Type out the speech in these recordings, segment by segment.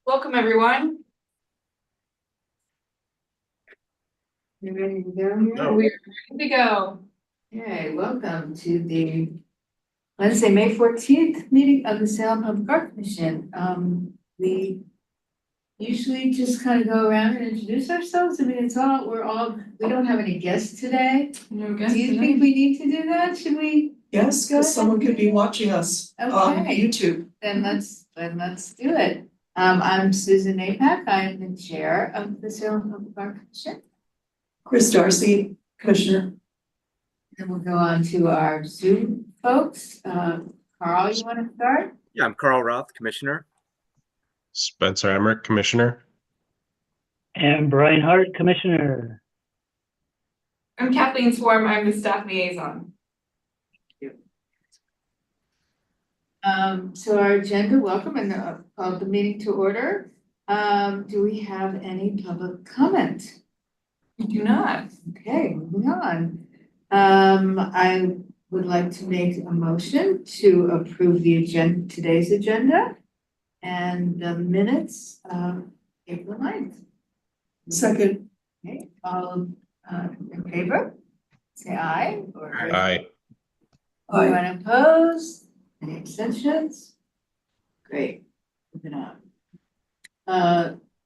Welcome, everyone. You ready to go here? No. We're ready to go. Okay, welcome to the Wednesday, May 14th meeting of the Salem Public Art Commission. We usually just kind of go around and introduce ourselves. I mean, we don't have any guests today. No Do guests you today. think we need to do that? Should we? Yes, Go because ahead. someone could be watching us on Okay. YouTube. Then let's do it. I'm Susan Apak. I am the chair of the Salem Public Art Commission. Chris Darcy, Commissioner. Then we'll go on to our Zoom folks. Carl, you want to start? Yeah, I'm Carl Roth, Commissioner. Spencer Emmerich, Commissioner. And Brian Hart, Commissioner. I'm Kathleen Swarm, I'm the staff liaison. So our agenda, welcome and call the meeting to order. Do we have any public comment? We do not. Okay, moving on. I would like to make a motion to approve the agenda, today's agenda and the minutes of April 9th. Second. Okay, all in favor? Say aye. Or Aye. anyone opposed? Any abstentions? Great, moving on.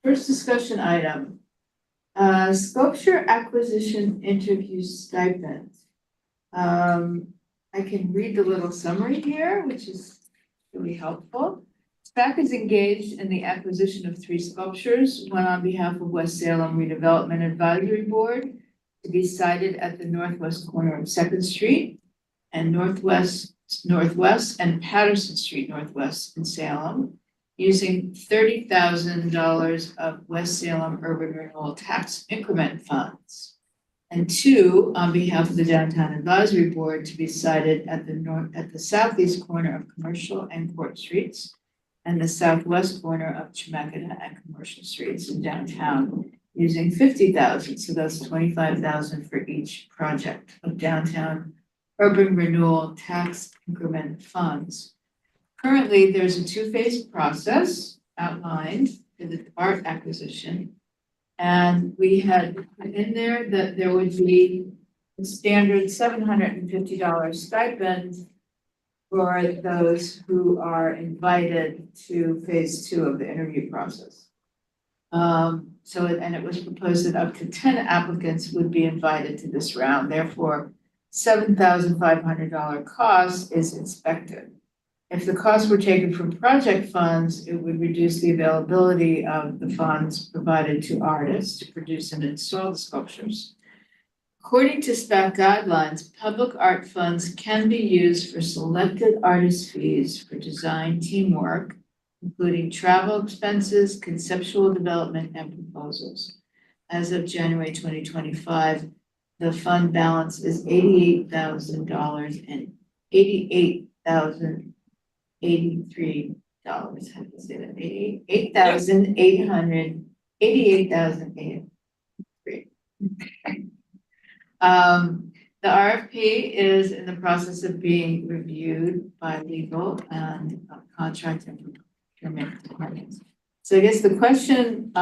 First discussion item. Sculpture acquisition interview stipend. I can read the little summary here, which is really helpful. SPAC is engaged in the acquisition of 3 sculptures, one on behalf of West Salem Redevelopment Advisory Board to be sited at the northwest corner of Second Street and northwest and Patterson Street Northwest in Salem, using $30,000 of West Salem Urban Renewal Tax Increment Funds. And 2, on behalf of the Downtown Advisory Board to be sited at the southeast corner of Commercial and Court Streets and the southwest corner of Chemeketa and Commercial Streets in downtown, using $50,000, so that's $25,000 for each project of downtown urban renewal tax increment funds. Currently, there's a 2-phase process outlined for the art acquisition. And we had put in there that there would be a standard $750 stipend for those who are invited to phase 2 of the interview process. And it was proposed that up to 10 applicants would be invited to this round, therefore $7,500 cost is expected. If the costs were taken from project funds, it would reduce the availability of the funds provided to artists to produce and install the sculptures. According to SPAC guidelines, public art funds can be used for selected artist fees for design teamwork, including travel expenses, conceptual development, and proposals. As of January 2025, the fund balance is $88,000 and $88,083. How do you say that? $88,883. The RFP is in the process of being reviewed by legal and contract and procurement departments. So I guess the question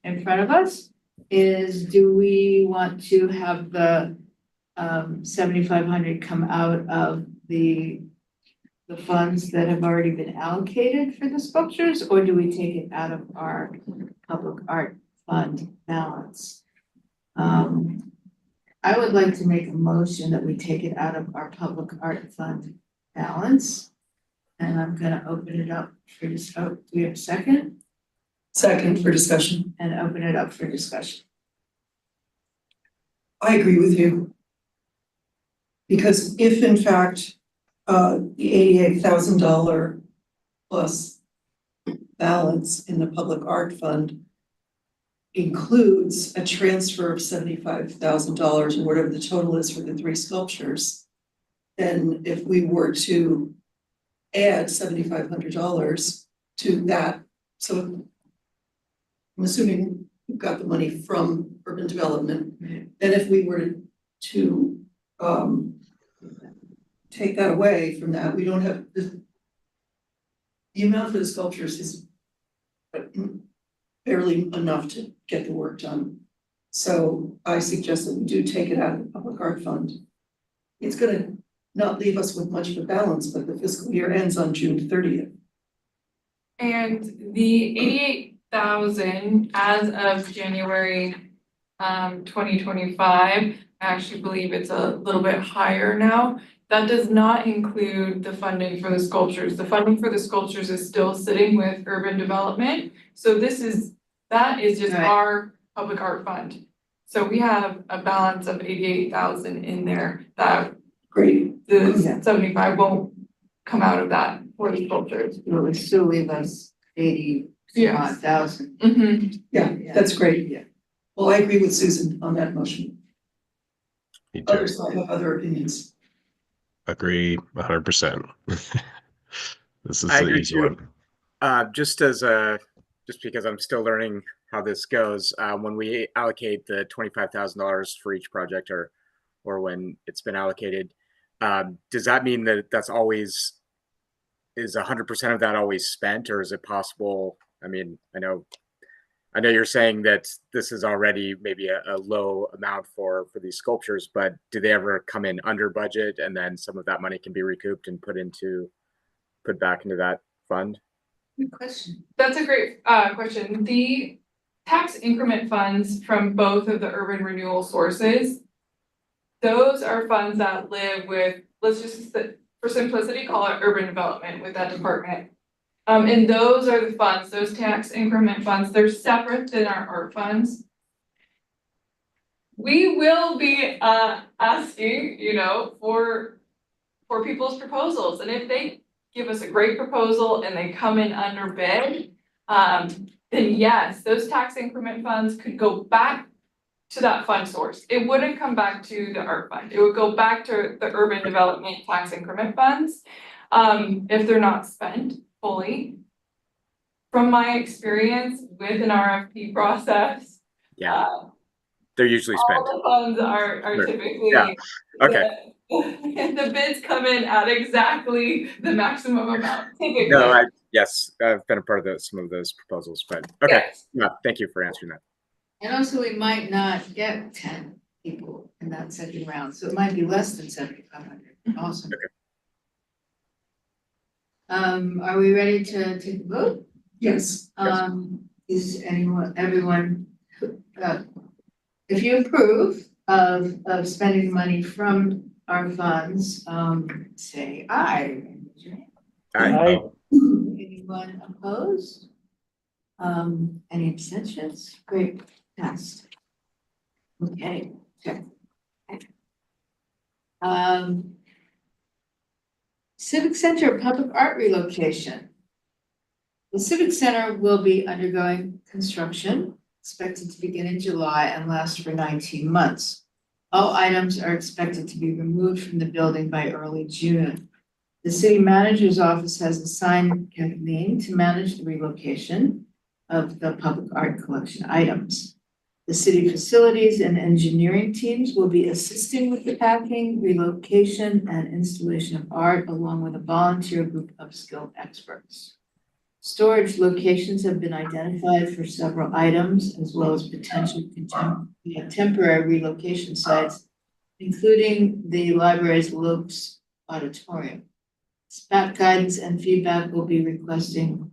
in front of us is, do we want to have the 7,500 come out of the funds that have already been allocated for the sculptures, or do we take it out of our public art fund balance? I would like to make a motion that we take it out of our public art fund balance. And I'm gonna open it up for discussion. Do we have a second? Second for discussion. And open it up for discussion. I agree with you. Because if in fact, the $88,000 plus balance in the public art fund includes a transfer of $75,000 or whatever the total is for the 3 sculptures, then if we were to add $7,500 to that, so I'm assuming we've got the money from urban development, then if we were to take that away from that, we don't have the amount for the sculptures is but barely enough to get the work done. So I suggest that we do take it out of the public art fund. It's gonna not leave us with much of a balance, but the fiscal year ends on June 30th. And the 88,000 as of January 2025, I actually believe it's a little bit higher now. That does not include the funding for the sculptures. The funding for the sculptures is still sitting with urban development. So that is just Right. our public art fund. So we have a balance of 88,000 in there that Great. the Yeah. 75 won't come out of that for the sculptures. It would still leave us 80 Yes. thousand. Yeah, that's great. Yeah. Well, I agree with Susan on that motion. Me too. Others might have other opinions. Agree 100%. This is I the agree easy too. one. Just because I'm still learning how this goes, when we allocate the $25,000 for each project, or when it's been allocated, does that mean that is 100% of that always spent, or is it possible? I mean, I know you're saying that this is already maybe a low amount for these sculptures, but do they ever come in under budget, and then some of that money can be recouped and put back into that fund? Good question. That's a great question. The tax increment funds from both of the urban renewal sources, those are funds that live with, let's just, for simplicity, call it urban development with that department. And those are the funds, those tax increment funds, they're separate than our art funds. We will be asking, for people's proposals, and if they give us a great proposal and they come in under bid, then yes, those tax increment funds could go back to that fund source. It wouldn't come back to the art fund. It would go back to the urban development tax increment funds, if they're not spent fully. From my experience with an RFP process, Yeah, they're usually spent. all the funds are Sure. typically. Yeah. Okay. The bids come in at exactly the maximum amount typically. No, yes, I've been a part of some of those proposals, but okay. Yes. Yeah, thank you for answering that. And also, we might not get 10 people in that second round, so it might be less than 7,500. Awesome. Are we ready to take a vote? Yes. Is everyone, if you approve of spending money from our funds, say aye. Aye. Anyone opposed? Any abstentions? Great, passed. Okay, check. Civic Center Public Art relocation. The Civic Center will be undergoing construction, expected to begin in July and last for 19 months. All items are expected to be removed from the building by early June. The city manager's office has assigned Kathleen to manage the relocation of the public art collection items. The city facilities and engineering teams will be assisting with the packing, relocation, and installation of art, along with a volunteer group of skilled experts. Storage locations have been identified for several items, as well as potential temporary relocation sites, including the library's Lopes Auditorium. SPAC guidance and feedback will be requesting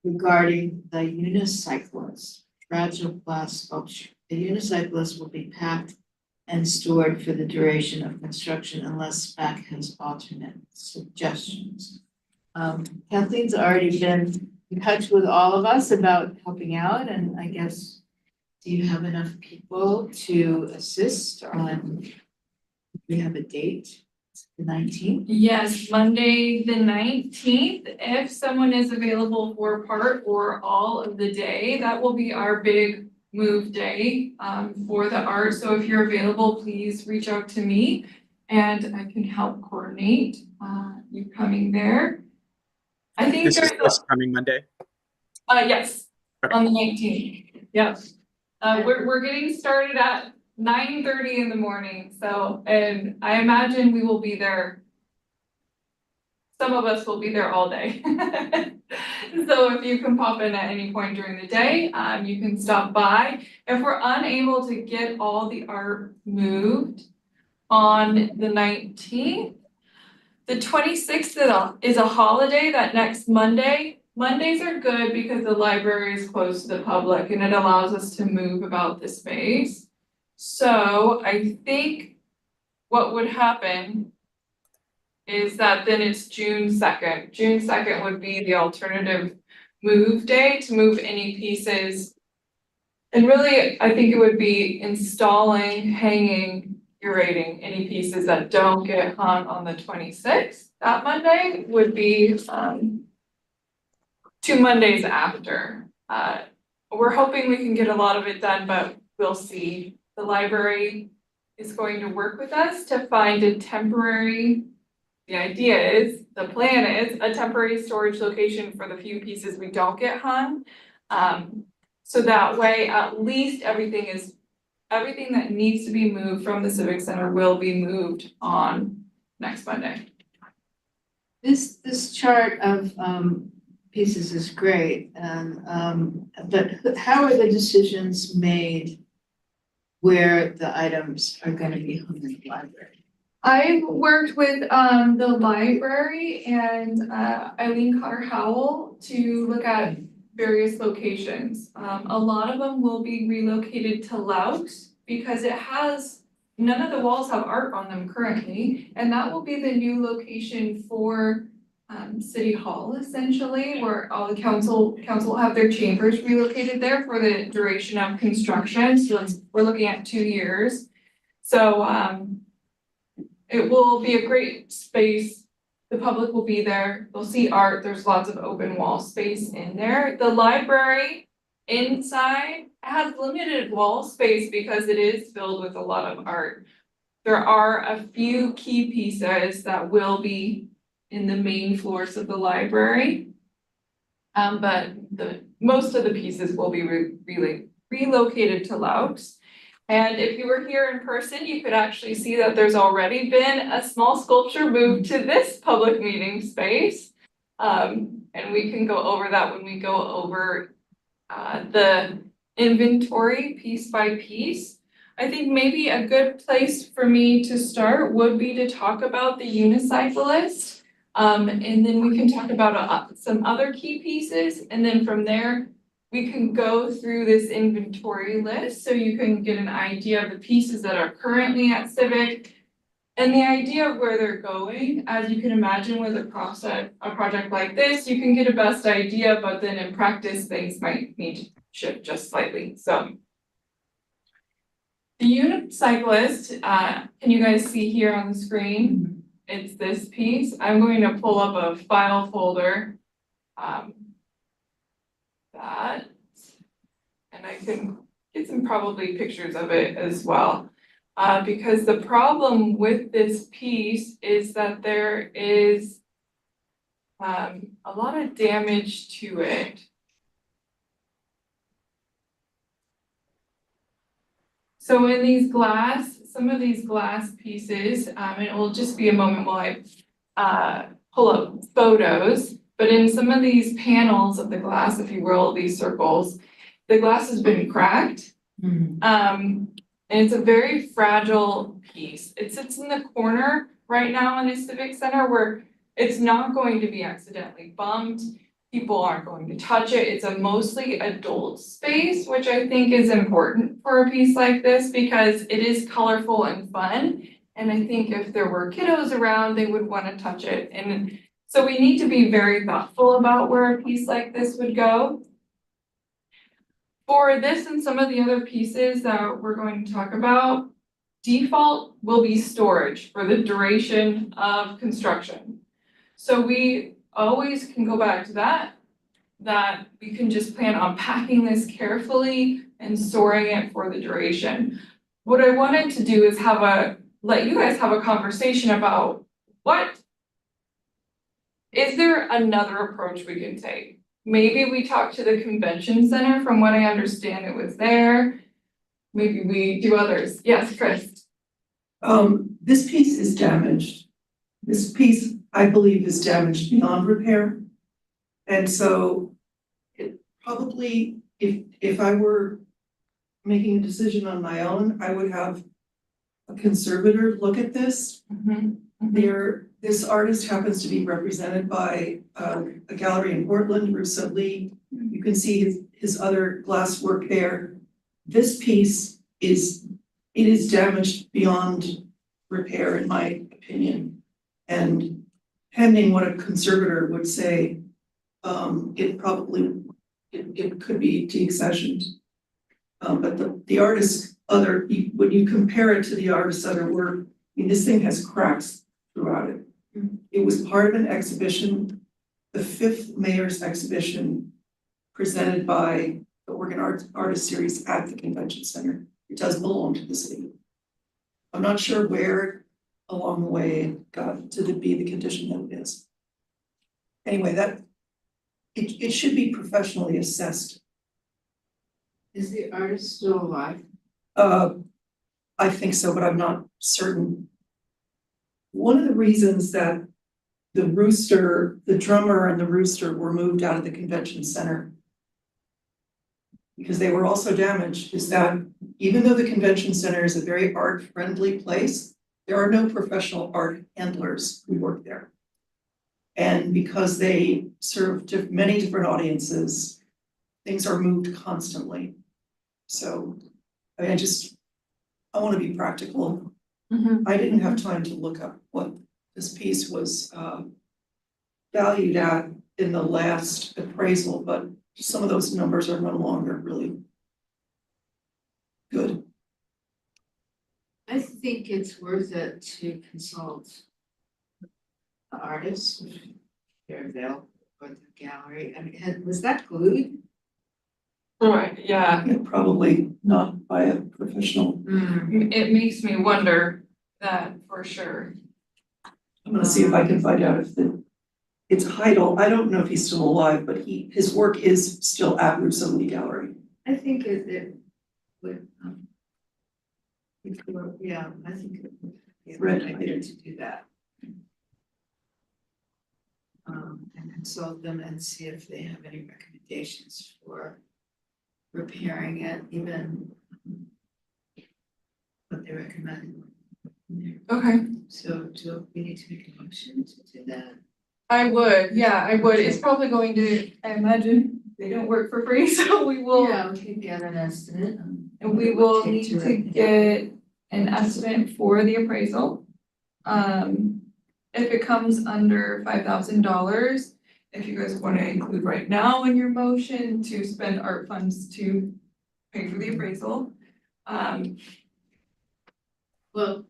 regarding the unicyclist, fragile glass sculpture. The unicyclist will be packed and stored for the duration of construction unless SPAC has alternate suggestions. Kathleen's already been in touch with all of us about helping out, and I guess, do you have enough people to assist on, we have a date, the 19th? Yes, Monday, the 19th, if someone is available for part or all of the day, that will be our big move day for the art. So if you're available, please reach out to me and I can help coordinate you coming there. I think This is there's this coming Monday. yes, Okay. on the 19th. Yep. We're getting started at 9:30 in the morning. So, and I imagine we will be there some of us will be there all day. So if you can pop in at any point during the day, you can stop by. If we're unable to get all the art moved on the 19th, the 26th is a holiday, that next Monday. Mondays are good because the library is closed to the public and it allows us to move about the space. So I think what would happen is that then it's June 2nd. June 2nd would be the alternative move day to move any pieces. And really, I think it would be installing, hanging, curating any pieces that don't get hung on the 26th. That Monday would be 2 Mondays after. We're hoping we can get a lot of it done, but we'll see. The library is going to work with us to find a temporary, the plan is a temporary storage location for the few pieces we don't get hung. So that way, at least everything that needs to be moved from the Civic Center will be moved on next Monday. This chart of pieces is great, but how are the decisions made where the items are gonna be hung in the library? I've worked with the library and Eileen Carter Howell to look at various locations. A lot of them will be relocated to Laos because none of the walls have art on them currently, and that will be the new location for City Hall essentially, where all the council will have their chambers relocated there for the duration of construction. So we're looking at 2 years. So it will be a great space. The public will be there. They'll see art. There's lots of open wall space in there. The library inside has limited wall space because it is filled with a lot of art. There are a few key pieces that will be in the main floors of the library. But most of the pieces will be relocated to Laos. And if you were here in person, you could actually see that there's already been a small sculpture moved to this public meeting space. And we can go over that when we go over the inventory piece by piece. I think maybe a good place for me to start would be to talk about the unicyclist. And then we can talk about some other key pieces, and then from there, we can go through this inventory list so you can get an idea of the pieces that are currently at Civic and the idea of where they're going. As you can imagine with a project like this, you can get a best idea, but then in practice, things might need to shift just slightly. So the unicyclist, can you guys see here on the screen? It's this piece. I'm going to pull up a file folder. And I can get some probably pictures of it as well. Because the problem with this piece is that there is a lot of damage to it. So in some of these glass pieces, and it will just be a moment while I pull up photos, but in some of these panels of the glass, if you will, these circles, the glass has been cracked. And it's a very fragile piece. It sits in the corner right now in the Civic Center where it's not going to be accidentally bumped. People aren't going to touch it. It's a mostly adult space, which I think is important for a piece like this because it is colorful and fun. And I think if there were kiddos around, they would want to touch it. And so we need to be very thoughtful about where a piece like this would go. For this and some of the other pieces that we're going to talk about, default will be storage for the duration of construction. So we always can go back to that we can just plan on packing this carefully and storing it for the duration. What I wanted to do is let you guys have a conversation about is there another approach we can take? Maybe we talk to the convention center. From what I understand, it was there. Maybe we do others. Yes, Chris. This piece is damaged. This piece, I believe, is damaged beyond repair. And so it probably, if I were making a decision on my own, I would have a conservator look at this. This artist happens to be represented by a gallery in Portland, Russo Lee. You can see his other glass work there. This piece is damaged beyond repair, in my opinion. And pending what a conservator would say, it could be deaccessioned. But the artist's when you compare it to the artist's other work, I mean, this thing has cracks throughout it. It was part of an exhibition, the 5th Mayor's exhibition presented by the Oregon Artist Series at the Convention Center. It does belong to the city. I'm not sure where along the way it got to be the condition that it is. Anyway, it should be professionally assessed. Is the artist still alive? I think so, but I'm not certain. One of the reasons that the drummer and the rooster were moved out of the convention center because they were also damaged is that even though the convention center is a very art-friendly place, there are no professional art handlers who work there. And because they serve many different audiences, things are moved constantly. So, I mean, I want to be practical. I didn't have time to look up what this piece was valued at in the last appraisal, but some of those numbers are no longer really good. I think it's worth it to consult the artist, if they're available, or the gallery. I mean, was that glued? Right, yeah, Yeah, probably not by a professional. it makes me wonder that for sure. I'm gonna see if I can find out if it's Heidel. I don't know if he's still alive, but his work is still at Russo Lee Gallery. I think it would, yeah, I think it would be a good idea to do that. And consult them and see if they have any recommendations for repairing it, even what they recommend. Okay, So do we need to make a motion to do that? I would, it's probably going to, I imagine, they don't work for free, so we will. Yeah, we can get an estimate. And we will need to get an estimate for the appraisal. If it comes under $5,000, if you guys want to include right now in your motion to spend art funds to pay for the appraisal. Well,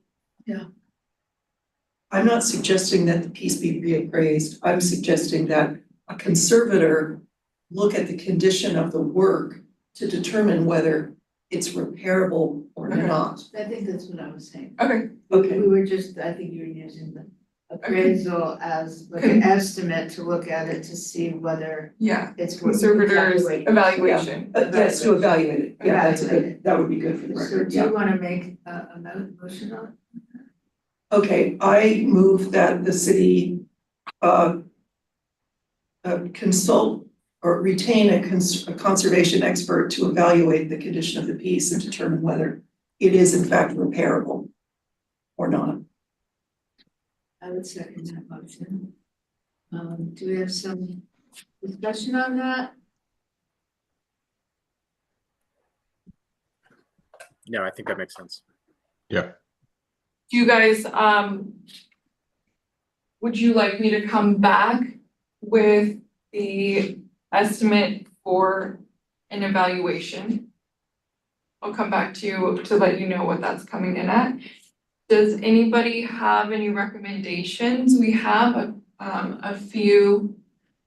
I'm not suggesting that the piece be reappraised. I'm suggesting that a conservator look at the condition of the work to determine whether it's repairable or Okay. not. I think that's what I was saying. Okay, Okay, We were just, I think you were using the appraisal as like an estimate to look at it to see whether yeah, it's worth conservators evaluating. evaluation. yes, to evaluate it. Yeah, that's Evaluate good. That would be good for the So record, do yeah. you wanna make a motion on it? Okay, I move that the city consult or retain a conservation expert to evaluate the condition of the piece and determine whether it is in fact repairable or not. I would second that motion. Do we have some discussion on that? No, I think that makes sense. Yeah. Do you guys, would you like me to come back with the estimate for an evaluation? I'll come back to you to let you know what that's coming in at. Does anybody have any recommendations? We have a few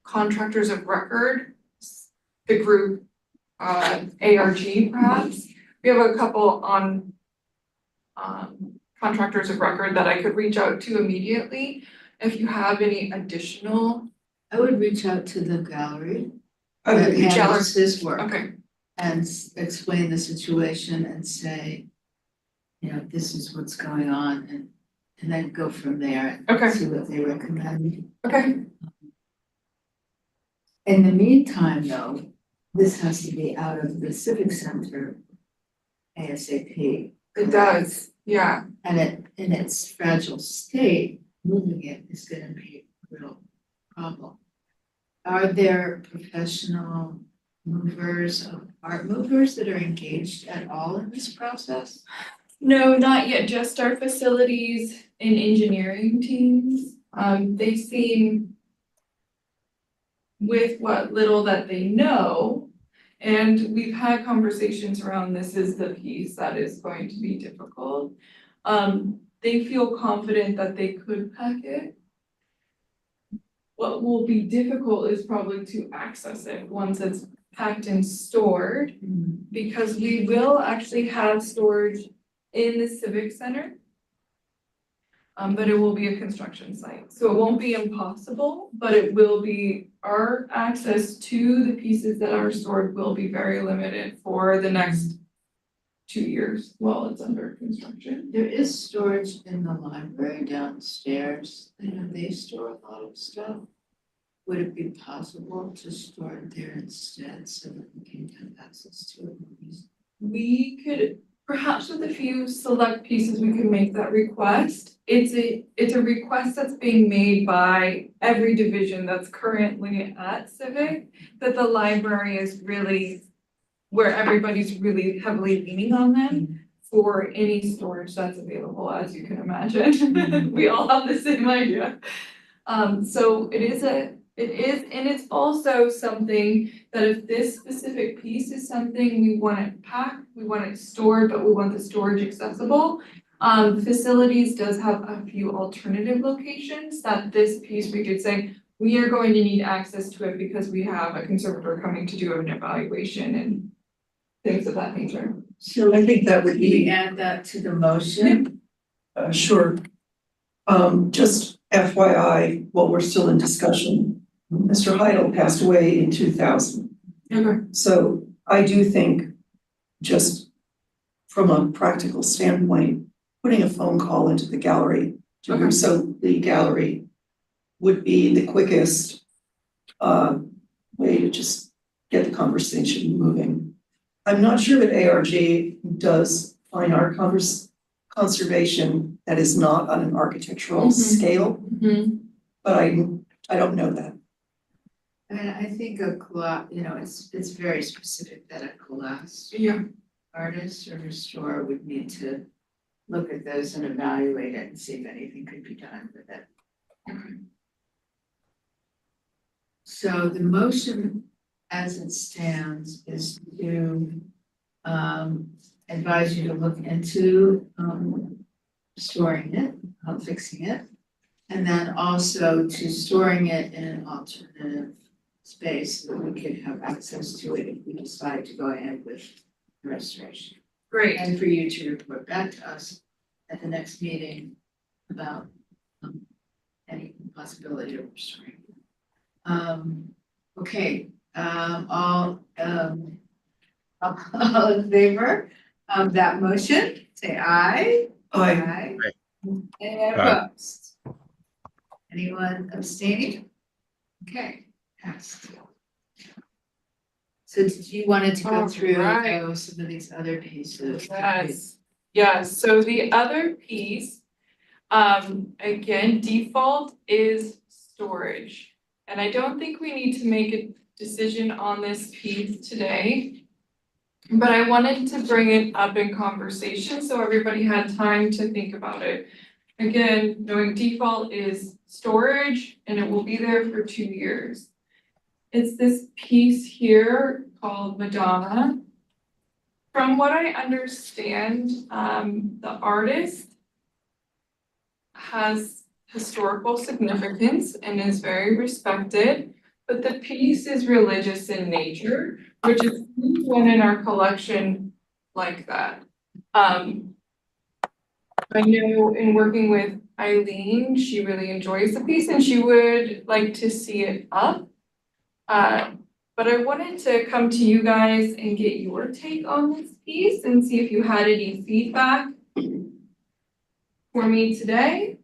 contractors of record, the group ARG perhaps. We have a couple on contractors of record that I could reach out to immediately. If you have any additional, I would reach out to the gallery I that would reach out. handles his work okay, and explain the situation and say, you know, this is what's going on and and then go from there Okay. and see what they recommend. Okay, In the meantime, though, this has to be out of the civic center ASAP. it does, yeah. And it, in its fragile state, moving it is gonna be a real problem. Are there professional movers, art movers that are engaged at all in this process? No, not yet, just our facilities and engineering teams. They seem with what little that they know, and we've had conversations around this is the piece that is going to be difficult. They feel confident that they could pack it. What will be difficult is probably to access it once it's packed and stored, because we will actually have storage in the civic center. But it will be a construction site, so it won't be impossible, but it will be, our access to the pieces that are stored will be very limited for the next 2 years while it's under construction. There is storage in the library downstairs. I know they store a lot of stuff. Would it be possible to store it there instead so that we can have access to it more easily? We could, perhaps with a few select pieces, we could make that request. It's a request that's being made by every division that's currently at Civic, that the library is really where everybody's really heavily leaning on them for any storage that's available, as you can imagine. We all have the same idea. So it is, and it's also something that if this specific piece is something we want it packed, we want it stored, but we want the storage accessible. Facilities does have a few alternative locations that this piece we could say, we are going to need access to it because we have a conservator coming to do an evaluation and things of that nature. So I think that would can we be, add that to the motion? sure. Just FYI, while we're still in discussion, Mr. Heidel passed away in 2000. Okay. So I do think, just from a practical standpoint, putting a phone call into the gallery to Okay. so the gallery would be the quickest way to just get the conversation moving. I'm not sure that ARG does fine art conservation that is not on an architectural Mhm. scale, but I don't know that. I mean, I think a collage, you know, it's very specific that a collage Yeah. artist or restorer would need to look at those and evaluate it and see if anything could be done with it. Okay. So the motion as it stands is to advise you to look into storing it, fixing it. And then also to storing it in an alternative space so that we could have access to it if we decide to go ahead with the restoration. Great. And for you to report back to us at the next meeting about any possibility of restoring. Okay, all in favor of that motion, say aye. I Anyone opposed? Anyone abstaining? Okay, passed. So did you wanted to go through Alright. some of these other pieces? Yes, so the other piece, again, default is storage. And I don't think we need to make a decision on this piece today. But I wanted to bring it up in conversation so everybody had time to think about it. Again, knowing default is storage and it will be there for 2 years. It's this piece here called Madonna. From what I understand, the artist has historical significance and is very respected, but the piece is religious in nature, which is one in our collection like that. I know in working with Eileen, she really enjoys the piece and she would like to see it up. But I wanted to come to you guys and get your take on this piece and see if you had any feedback. for me today.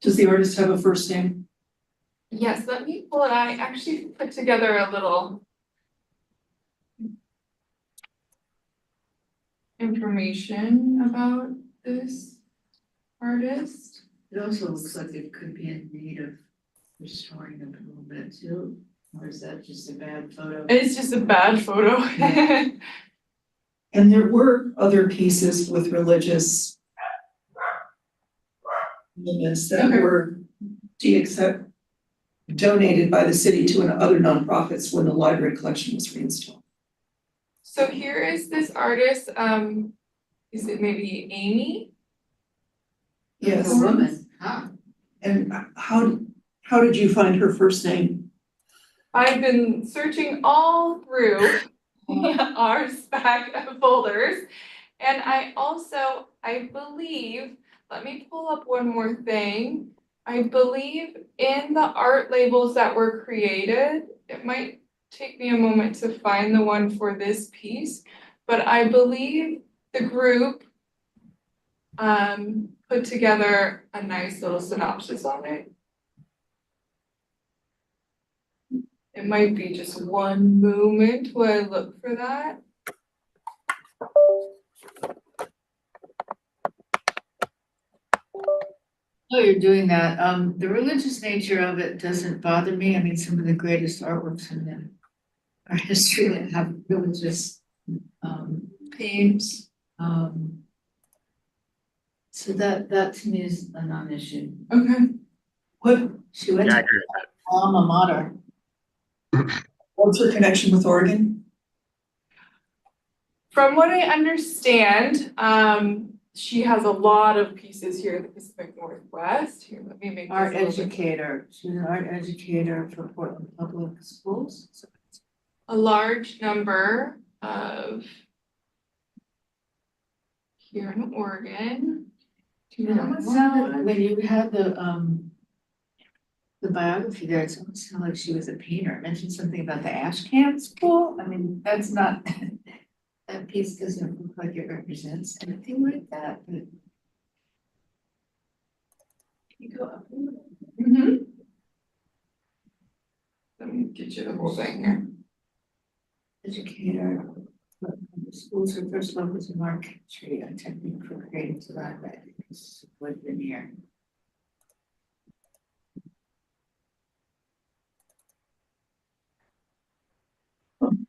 Does the artist have a first name? Yes, let me pull it. I actually put together a little information about this artist. It also looks like it could be in need of restoring them a little bit too, or is that just a bad photo? It's just a bad photo. And there were other pieces with religious elements that Okay. were donated by the city to other nonprofits when the library collection was reinstalled. So here is this artist, is it maybe Amy? Yes. A woman, huh? And how did you find her first name? I've been searching all through our SPAC folders. And I believe, let me pull up one more thing. I believe in the art labels that were created, it might take me a moment to find the one for this piece, but I believe the group put together a nice little synopsis on it. It might be just one moment while I look for that. Oh, you're doing that. The religious nature of it doesn't bother me. I mean, some of the greatest artworks in our history that have religious themes. So that to me is a non-issue. Okay. What, She went Yeah, I to agree with that. alma mater. what's her connection with Oregon? From what I understand, she has a lot of pieces here in the Pacific Northwest. Here, let me make this Art a little bit- educator. She's an art educator for Portland Public Schools. So a large number of here in Oregon. it almost sounded, when you had the biography there, it almost sounded like she was a painter. It mentioned something about the ash can school. I mean, that's not, that piece doesn't look like it represents anything like that, but. Can you go up a little? Mhm. Let me get you the whole thing here. Educator. The schools are first levels in architecture, a technique for creating to that, but I think it's would been here.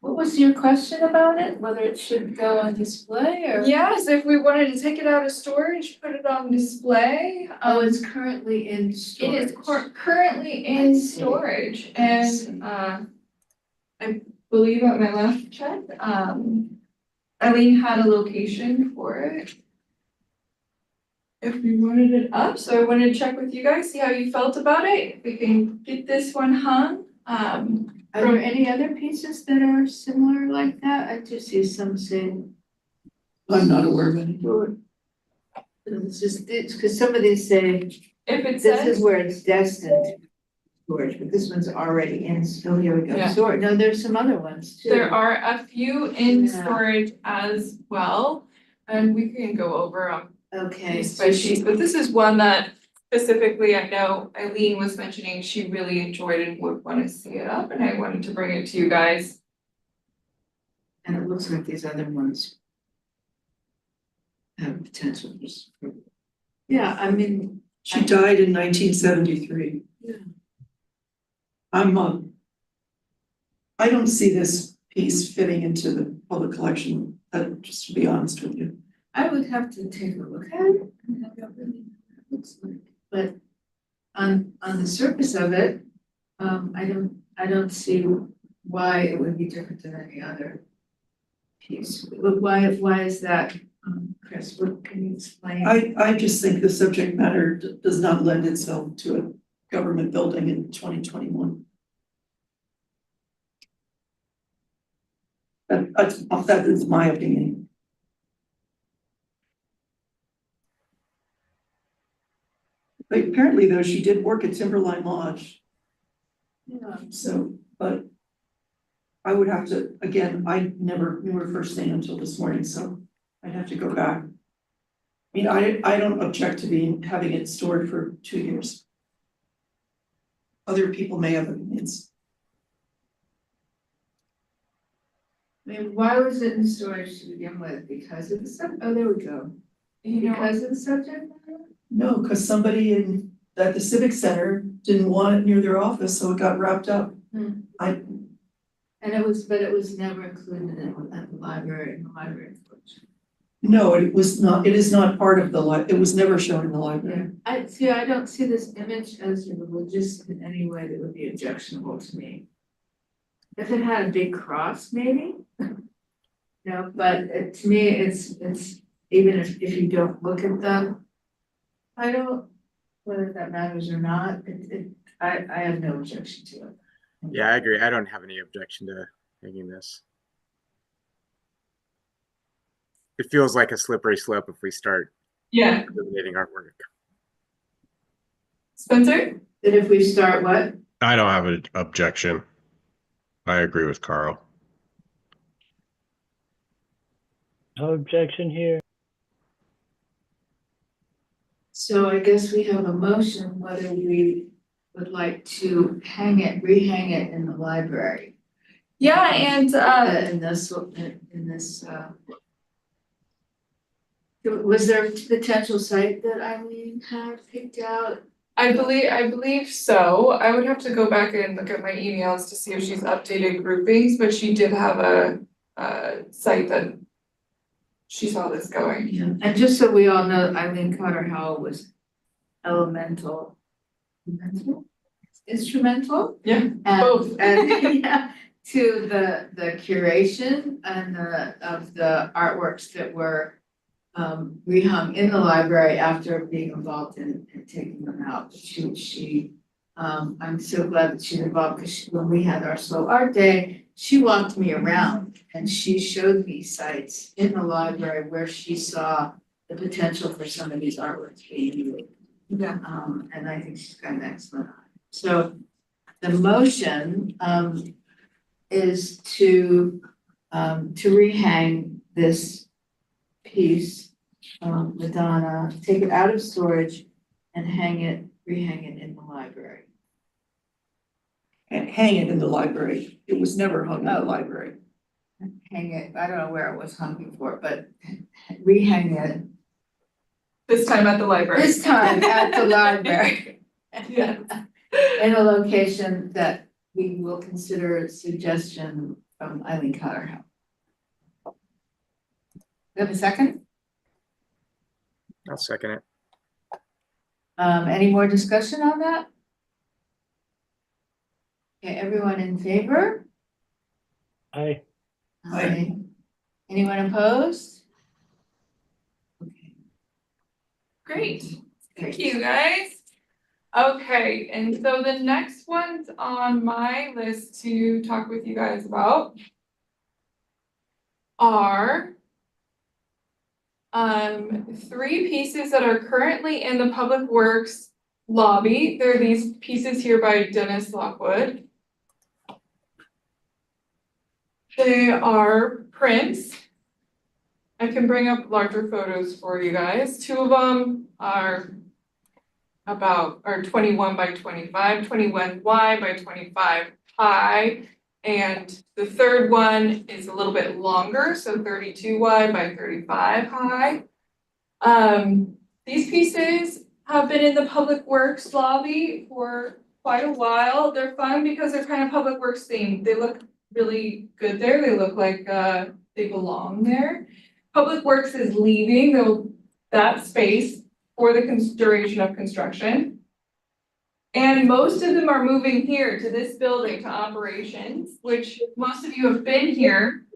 What was your question about it? Whether it should go on display or? Yes, if we wanted to take it out of storage, put it on display. Oh, it's currently in It storage. is currently I in see. storage I see. and I believe at my last check, Eileen had a location for it. If we wanted it up, so I wanted to check with you guys, see how you felt about it, if we can get this one hung. Are there any other pieces that are similar like that? I just see some saying. I'm not aware of any. It's just, it's because some of these say, If it this says, is where it's destined to storage, but this one's already in, so here we go, Yeah. storage, no, there's some other ones too. there are a few in Yeah. storage as well, and we can go over them Okay, piece so by she, piece, but this is one that specifically I know Eileen was mentioning she really enjoyed and would want to see it up, and I wanted to bring it to you guys. and it looks like these other ones have potential. Yeah, I mean, She died in 1973. Yeah. I don't see this piece fitting into the public collection, just to be honest with you. I would have to take a look at it, and I don't really know what it looks like, but on the surface of it, I don't see why it would be different than any other piece. But why is that, Chris, what can you explain? I just think the subject matter does not lend itself to a government building in 2021. That is my opinion. But apparently though, she did work at Timberline Lodge, Yeah. so, but I would have to, again, I never knew her first name until this morning, so I'd have to go back. I mean, I don't object to having it stored for 2 years. Other people may have opinions. I mean, why was it in storage to begin with? Because of the oh, there we go. You know, Because of the subject matter? No, because somebody at the Civic Center didn't want it near their office, so it got wrapped up. And it was never included at the library, in the library collection. No, it is not part of it was never shown in the library. I don't see this image as religious in any way that would be objectionable to me. If it had a big cross, maybe. No, but to me, it's even if you don't look at the title, whether that matters or not, I have no objection to it. Yeah, I agree. I don't have any objection to hanging this. It feels like a slippery slope if we start yeah, eliminating artwork. Spencer? That if we start what? I don't have an objection. I agree with Carl. No objection here. So I guess we have a motion whether we would like to rehang it in the library. Yeah, and In this, was there a potential site that Eileen had picked out? I believe so. I would have to go back and look at my emails to see if she's updated groupings, but she did have a site that she saw this going. Yeah, and just so we all know, Eileen Cotter-Howell was instrumental? Yeah, And, both. and yeah, to the curation and of the artworks that were rehung in the library after being involved in taking them out. I'm so glad that she's involved because when we had our slow art day, she walked me around and she showed me sites in the library where she saw the potential for some of these artworks being used. Yeah. And I think she's got an excellent eye. So the motion is to rehang this piece, Madonna, take it out of storage and rehang it in the library. And hang it in the library. It was never hung in the library. Hang it, I don't know where it was hung before, but rehang it This time at the library. this time at the library. Yeah. In a location that we will consider a suggestion from Eileen Cotter-Howell. You have a second? I'll second it. Any more discussion on that? Okay, everyone in favor? Aye. Aye. Anyone opposed? Okay. Great. Great. Thank you, guys. Okay, and so the next ones on my list to talk with you guys about are 3 pieces that are currently in the Public Works lobby. There are these pieces here by Dennis Lockwood. They are prints. I can bring up larger photos for you guys. 2 of them are 21 by 25, 21 wide by 25 high. And the third one is a little bit longer, so 32 wide by 35 high. These pieces have been in the Public Works lobby for quite a while. They're fun because they're kind of Public Works themed. They look really good there. They look like they belong there. Public Works is leaving that space for the duration of construction. And most of them are moving here to this building to operations, which most of you have been here.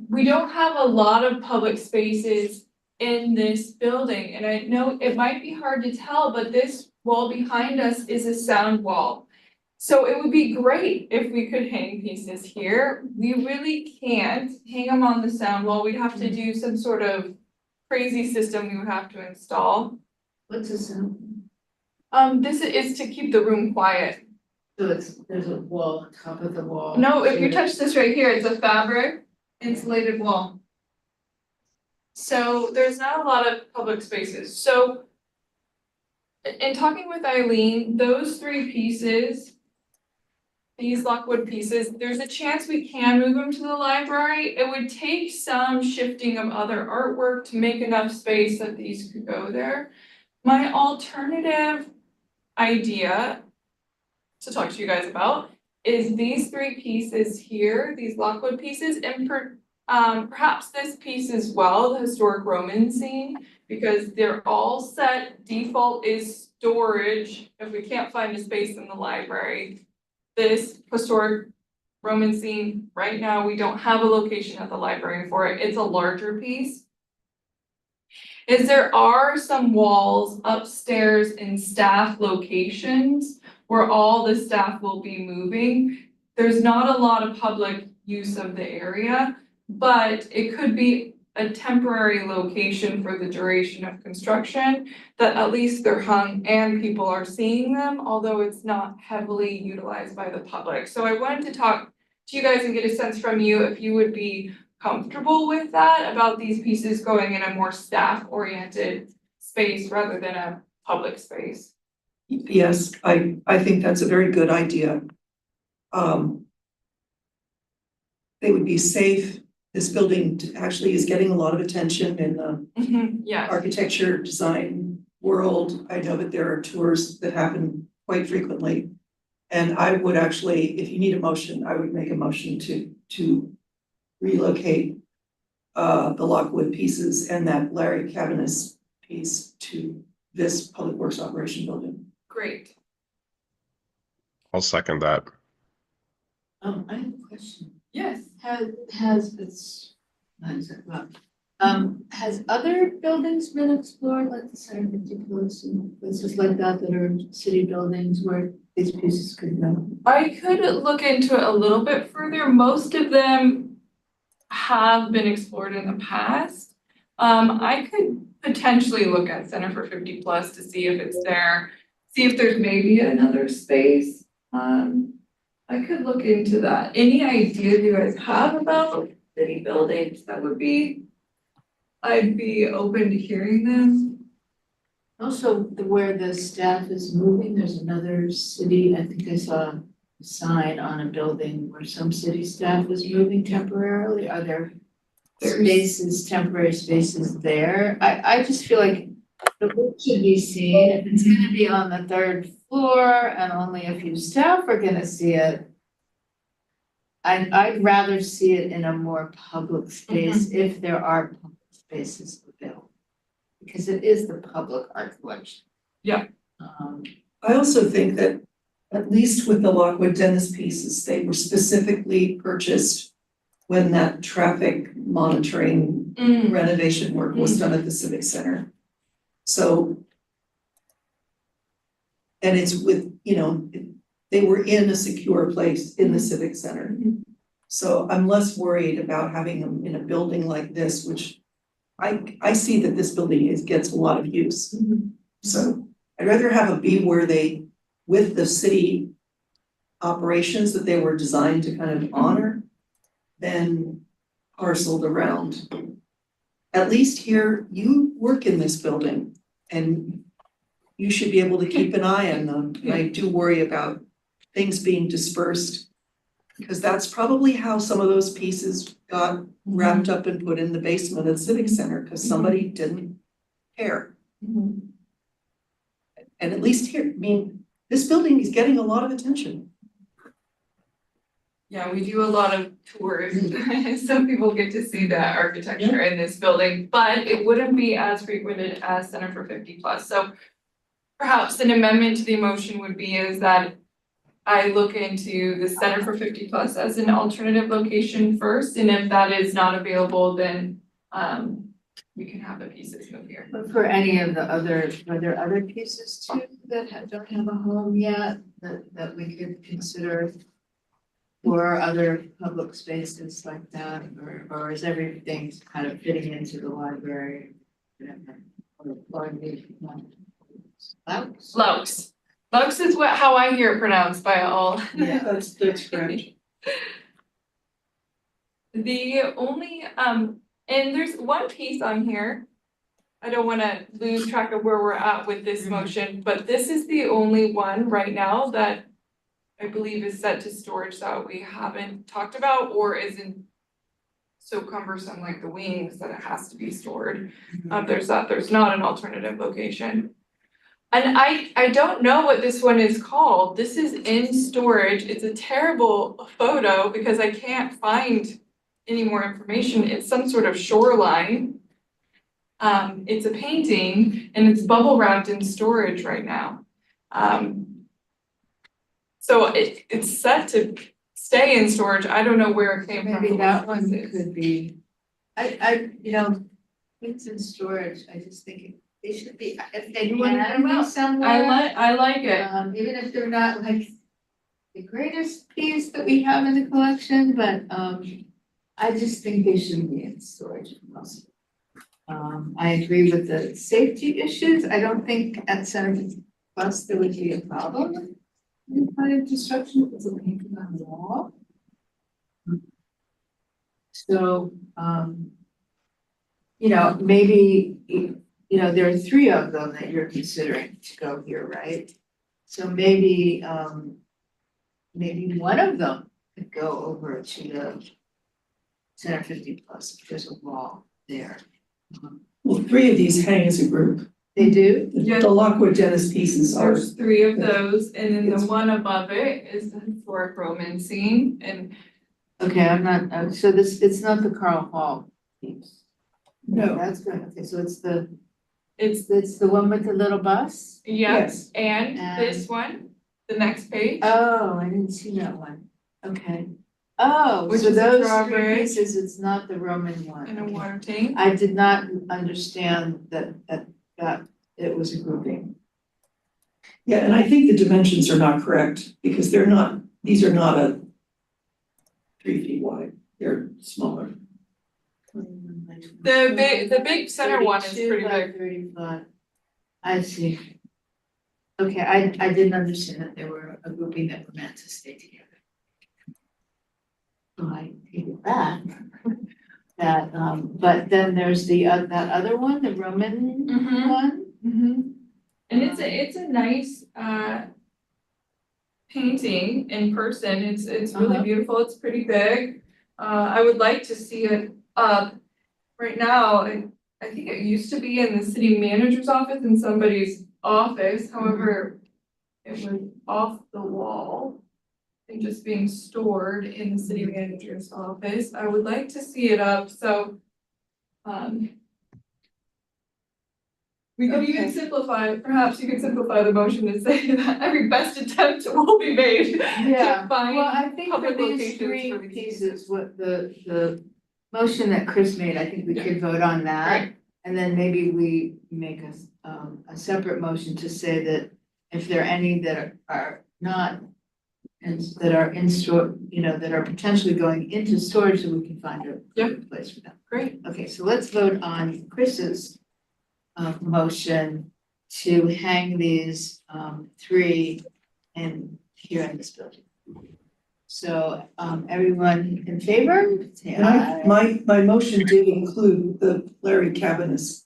We don't have a lot of public spaces in this building, and I know it might be hard to tell, but this wall behind us is a sound wall. So it would be great if we could hang pieces here. We really can't hang them on the sound wall. We'd have to do some sort of crazy system we would have to install. What's this? This is to keep the room quiet. So there's a wall on top of the wall. No, if you touch this right here, it's a fabric insulated wall. So there's not a lot of public spaces, so. In talking with Eileen, those three pieces. These Lockwood pieces, there's a chance we can move them to the library. It would take some shifting of other artwork to make enough space that these could go there. My alternative idea to talk to you guys about is these three pieces here, these Lockwood pieces, and perhaps this piece as well, the historic Roman scene, because they're all set, default is storage, if we can't find a space in the library. This historic Roman scene, right now, we don't have a location at the library for it, it's a larger piece. There are some walls upstairs in staff locations where all the staff will be moving. There's not a lot of public use of the area, but it could be a temporary location for the duration of construction, that at least they're hung and people are seeing them, although it's not heavily utilized by the public. So I wanted to talk to you guys and get a sense from you if you would be comfortable with that, about these pieces going in a more staff-oriented space rather than a public space. Yes, I think that's a very good idea. They would be safe. This building actually is getting a lot of attention in the Yeah, architecture design world. I know that there are tours that happen quite frequently. And I would actually, if you need a motion, I would make a motion to relocate the Lockwood pieces and that Larry Cavanagh piece to this Public Works Operation Building. great. I'll second that. I have a question. Yes. Has other buildings been explored, like the Center 50 Plus and places like that are city buildings where these pieces could go? I could look into it a little bit further. Most of them have been explored in the past. I could potentially look at Center for 50 Plus to see if it's there, see if there's maybe another space. I could look into that. Any idea you guys have about city buildings that would be, I'd be open to hearing them. Also, where the staff is moving, there's another city, I think I saw a sign on a building where some city staff is moving temporarily. Are there spaces, temporary spaces there? I just feel like the roof should be seen. If it's gonna be on the third floor and only a few staff are gonna see it, I'd rather see it in a more public space if there are public spaces available. Because it is the public art collection. Yeah. I also think that at least with the Lockwood Dennis pieces, they were specifically purchased when that traffic monitoring renovation work was done at the Civic Center. So, and it's with, they were in a secure place in the Civic Center. So I'm less worried about having them in a building like this, which I see that this building gets a lot of use. So I'd rather have it be where they, with the city operations that they were designed to kind of honor, than parceled around. At least here, you work in this building and you should be able to keep an eye on them. And I do worry about things being dispersed, because that's probably how some of those pieces got wrapped up and put in the basement of the Civic Center, because somebody didn't care. And at least here, I mean, this building is getting a lot of attention. Yeah, we do a lot of tours, so people get to see the architecture in this building, but it wouldn't be as frequented as Center for 50 Plus. So perhaps an amendment to the motion would be is that I look into the Center for 50 Plus as an alternative location first, and if that is not available, then we can have the pieces move here. But for any of the other, are there other pieces too that don't have a home yet that we could consider? Or other public spaces like that, or is everything kind of fitting into the library? Laux. Laux is how I hear it pronounced by all. Yeah, that's correct. The only And there's one piece on here. I don't wanna lose track of where we're at with this Mhm. motion, but this is the only one right now that I believe is set to storage that we haven't talked about or isn't so cumbersome like the wings that it has to be stored. There's not an alternative location. And I don't know what this one is called. This is in storage. It's a terrible photo because I can't find any more information. It's some sort of shoreline. It's a painting and it's bubble wrapped in storage right now. So it's set to stay in storage. I don't know where it came from. Maybe or that what one this is. could be, things in storage, I just think they should be, if they You wanna can put 'em be out? somewhere. I like it. Even if they're not like the greatest piece that we have in the collection, but, I just think they should be in storage if possible. I agree with the safety issues. I don't think at Center Plus there would be a problem. With kind of destruction, if it's a painting on the wall. So, maybe, there are three of them that you're considering to go here, right? So maybe, maybe one of them could go over to the Center 50 Plus, if there's a wall there. Well, three of these hang as a group. They do? Yeah. The Lockwood Dennis pieces are, There's three of those, and then the It's- one above it is the historic Roman scene, and Okay, I'm not, so it's not the Carl Hall piece. no, That's good, okay, so it's the it's, one with the little bus? yes, and And- this one, the next page. Oh, I didn't see that one, okay. Oh, Which so is a those three drawbridge. pieces, it's not the Roman one. And a okay. water tank. I did not understand that it was a grouping. yeah, and I think the dimensions are not correct because these are not a 3 feet wide, they're smaller. The big center one is 32 pretty by big. 35. I see. Okay, I didn't understand that they were a grouping that were meant to stay together. So I take it back. That, but then there's that other one, the Roman Mhm. one. And it's a nice painting in person, it's really Uh-huh. beautiful, it's pretty big. I would like to see it up. Right now, I think it used to be in the city manager's office in somebody's office, however, it was off the wall and just being stored in the city manager's office. I would like to see it up, so we could even Okay. simplify, perhaps you could simplify the motion and say that every best attempt will be made Yeah, to find well, I think for public these locations three for these pieces, what the motion that Chris made, I think we could vote on that. Right. And then maybe we make a separate motion to say that if there are any that are not and that are in store, that are potentially going into storage, so we can find a good place for them. Great. Okay, so let's vote on Chris's motion to hang these three here in this building. So everyone in favor, say And aye. my motion did include the Larry Cabanis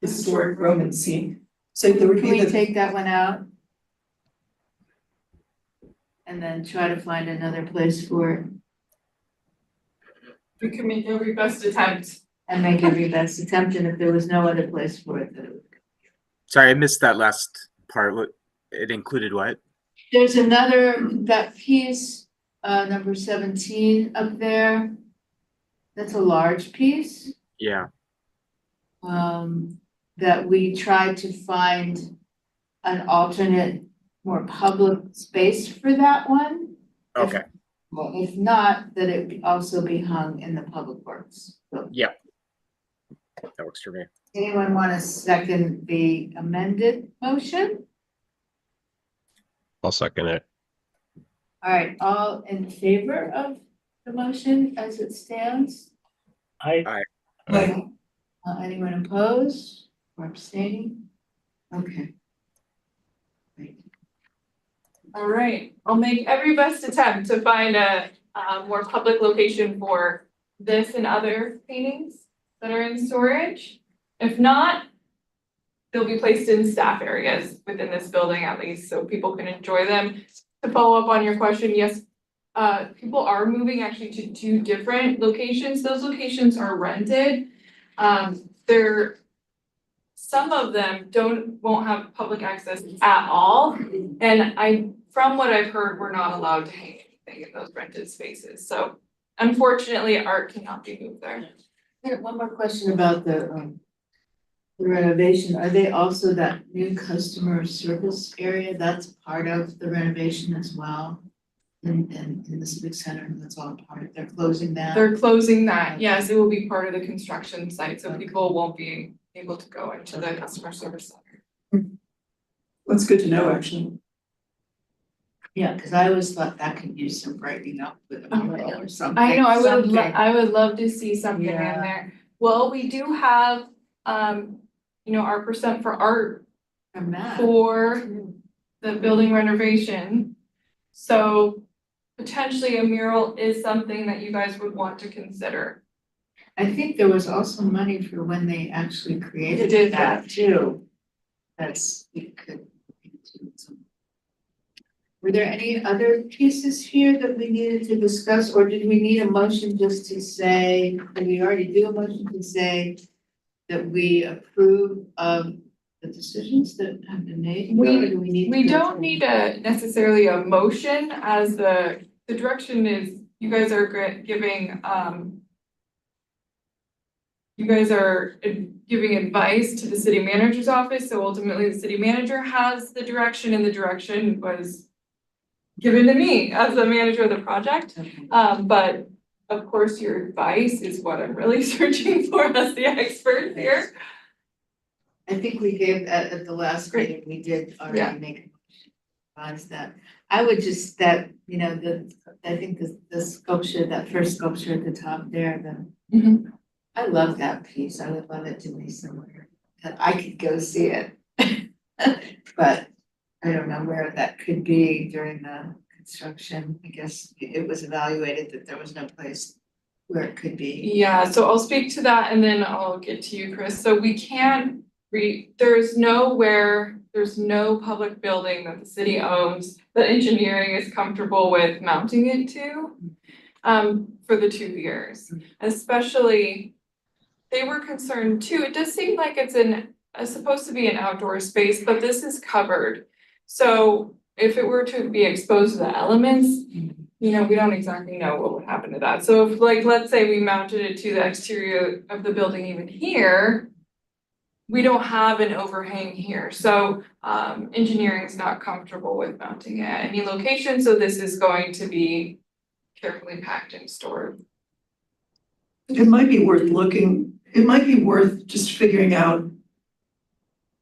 historic Roman scene. So there would Can we be the, take that one out? And then try to find another place for it We can make every best attempt. and make every best attempt, and if there was no other place for it, that it would go. Sorry, I missed that last part. What it included? What? There's that piece, number 17 up there. That's a large piece. Yeah. That we tried to find an alternate, more public space for that one. Okay. Well, if not, that it also be hung in the public works. So, Yeah. That works for me. anyone want to second the amended motion? I'll second it. All right, all in favor of the motion as it stands? I, Anyone opposed or abstaining? Okay. Great. All right, I'll make every best attempt to find a more public location for this and other paintings that are in storage. If not, they'll be placed in staff areas within this building at least, so people can enjoy them. To follow up on your question, yes, people are moving actually to 2 different locations. Those locations are rented. Some of them won't have public access at all. And from what I've heard, we're not allowed to hang anything in those rented spaces. So unfortunately, art cannot be moved there. Here, one more question about the renovation. Are they also that new customer service area? That's part of the renovation as well? In the civic center, that's all part of, they're closing that? They're closing that. Yes, it will be part of the construction site, so people won't be able to go into the customer service center. That's good to know, actually. Yeah, cause I always thought that could use some brightening up with a mural or something. I know, something. I would love to see something in Yeah. there. Well, we do have, our percent for art From that. for the building renovation. So potentially a mural is something that you guys would want to consider. I think there was also money for when they actually created Did that too. We could. Were there any other pieces here that we needed to discuss, or did we need a motion just to say, did we already do a motion to say that we approve of the decisions that have been made? Or do we need to We go don't through- need necessarily a motion, as the direction is, you guys are giving advice to the city manager's office, so ultimately the city manager has the direction, and the direction was given to me as the manager of the project. Okay. But of course, your advice is what I'm really searching for as the expert here. I think we gave at the last Great. meeting, we did Yeah. already make a motion. Advise that. I would just I think the sculpture, that first sculpture at the top there, I love that piece. I would love it to be somewhere that I could go see it. But I don't know where that could be during the construction. I guess it was evaluated that there was no place where it could be. Yeah, so I'll speak to that and then I'll get to you, Chris. So we can't there's no public building that the city owns that engineering is comfortable with mounting it to for the 2 years. Especially, they were concerned too, it does seem like it's supposed to be an outdoor space, but this is covered. So if it were to be exposed to the elements, we don't exactly know what would happen to that. So if, let's say we mounted it to the exterior of the building even here, we don't have an overhang here. So engineering is not comfortable with mounting it at any location. So this is going to be carefully packed and stored. It might be worth just figuring out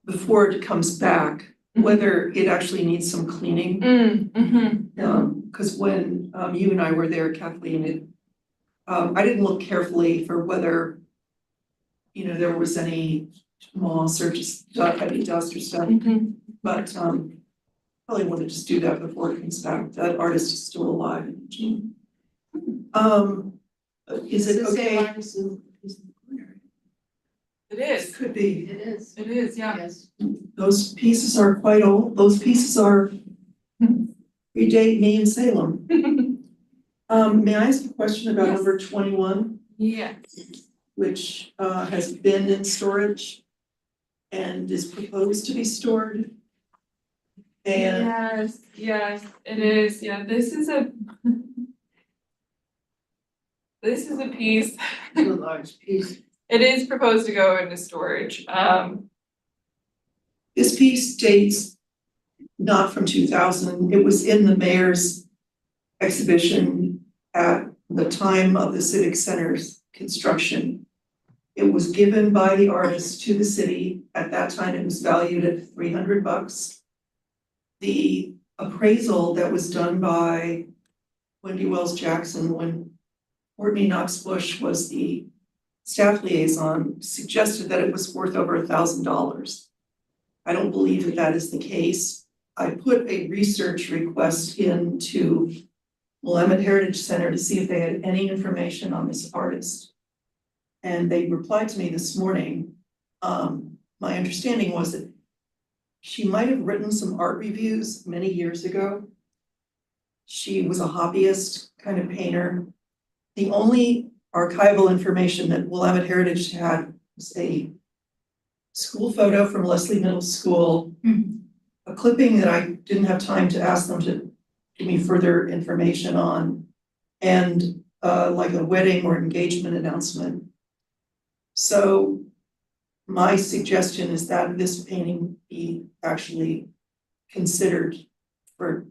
before it comes back, whether it actually needs some cleaning. Cause when you and I were there, Kathleen, I didn't look carefully for whether, there was any moss or just heavy dust or stuff, but probably want to just do that before it comes back. That artist is still alive. Is it okay? It is, Could be. it is, yeah. Yes. Those pieces are quite old. Those pieces are predate me in Salem. May I ask a question about Yes. number 21, Yes. which has been in storage and is proposed to be stored? And Yes, it is, yeah, this is a piece, A large piece. it is proposed to go into storage, this piece dates not from 2000. It was in the mayor's exhibition at the time of the Civic Center's construction. It was given by the artist to the city. At that time, it was valued at $300. The appraisal that was done by Wendy Wells Jackson when Courtney Knox Bush was the staff liaison suggested that it was worth over $1,000. I don't believe that is the case. I put a research request into Willamette Heritage Center to see if they had any information on this artist. And they replied to me this morning. My understanding was that she might have written some art reviews many years ago. She was a hobbyist kind of painter. The only archival information that Willamette Heritage had was a school photo from Leslie Middle School, a clipping that I didn't have time to ask them to give me further information on, and like a wedding or engagement announcement. So my suggestion is that this painting be actually considered for,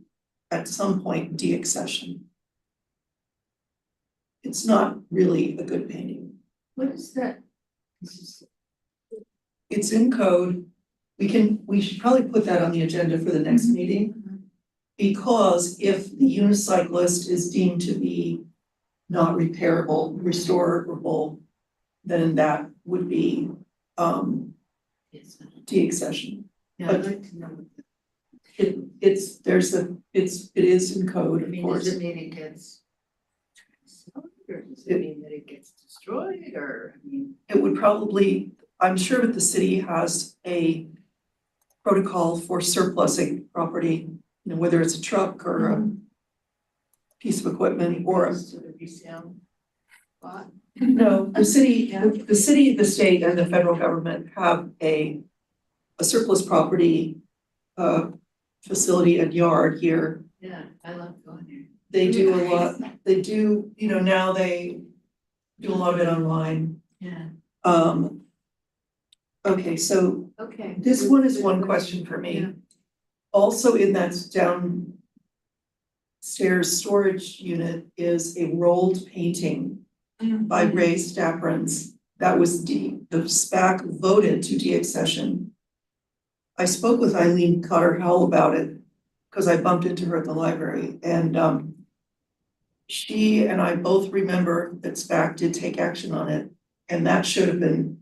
at some point, deaccession. It's not really a good painting. What is that? It's in code. We should probably put that on the agenda for the next meeting. Because if the unicyclist is deemed to be not repairable, restorable, then that would be deaccession. Yeah, I'd like to know. It is in code, I of mean, course. does it mean it gets transferred, or does it mean that it gets destroyed, or, I mean? It would probably, I'm sure that the city has a protocol for surplusing property, you know, whether it's a truck or a piece of equipment or a. Goes to the resale spot? No, the city, the state and the federal government have a surplus property facility and yard here. Yeah, I love going there. They do a lot, they do, you know, now they do a lot of it online. Yeah, Okay, so okay. this one is one question for me. Yeah. Also in that downstairs storage unit is a rolled painting by Ray Staprens. That was the SPAC voted to deaccession. I spoke with Eileen Cotter Howell about it because I bumped into her at the library, and she and I both remember that SPAC did take action on it, and that should have been.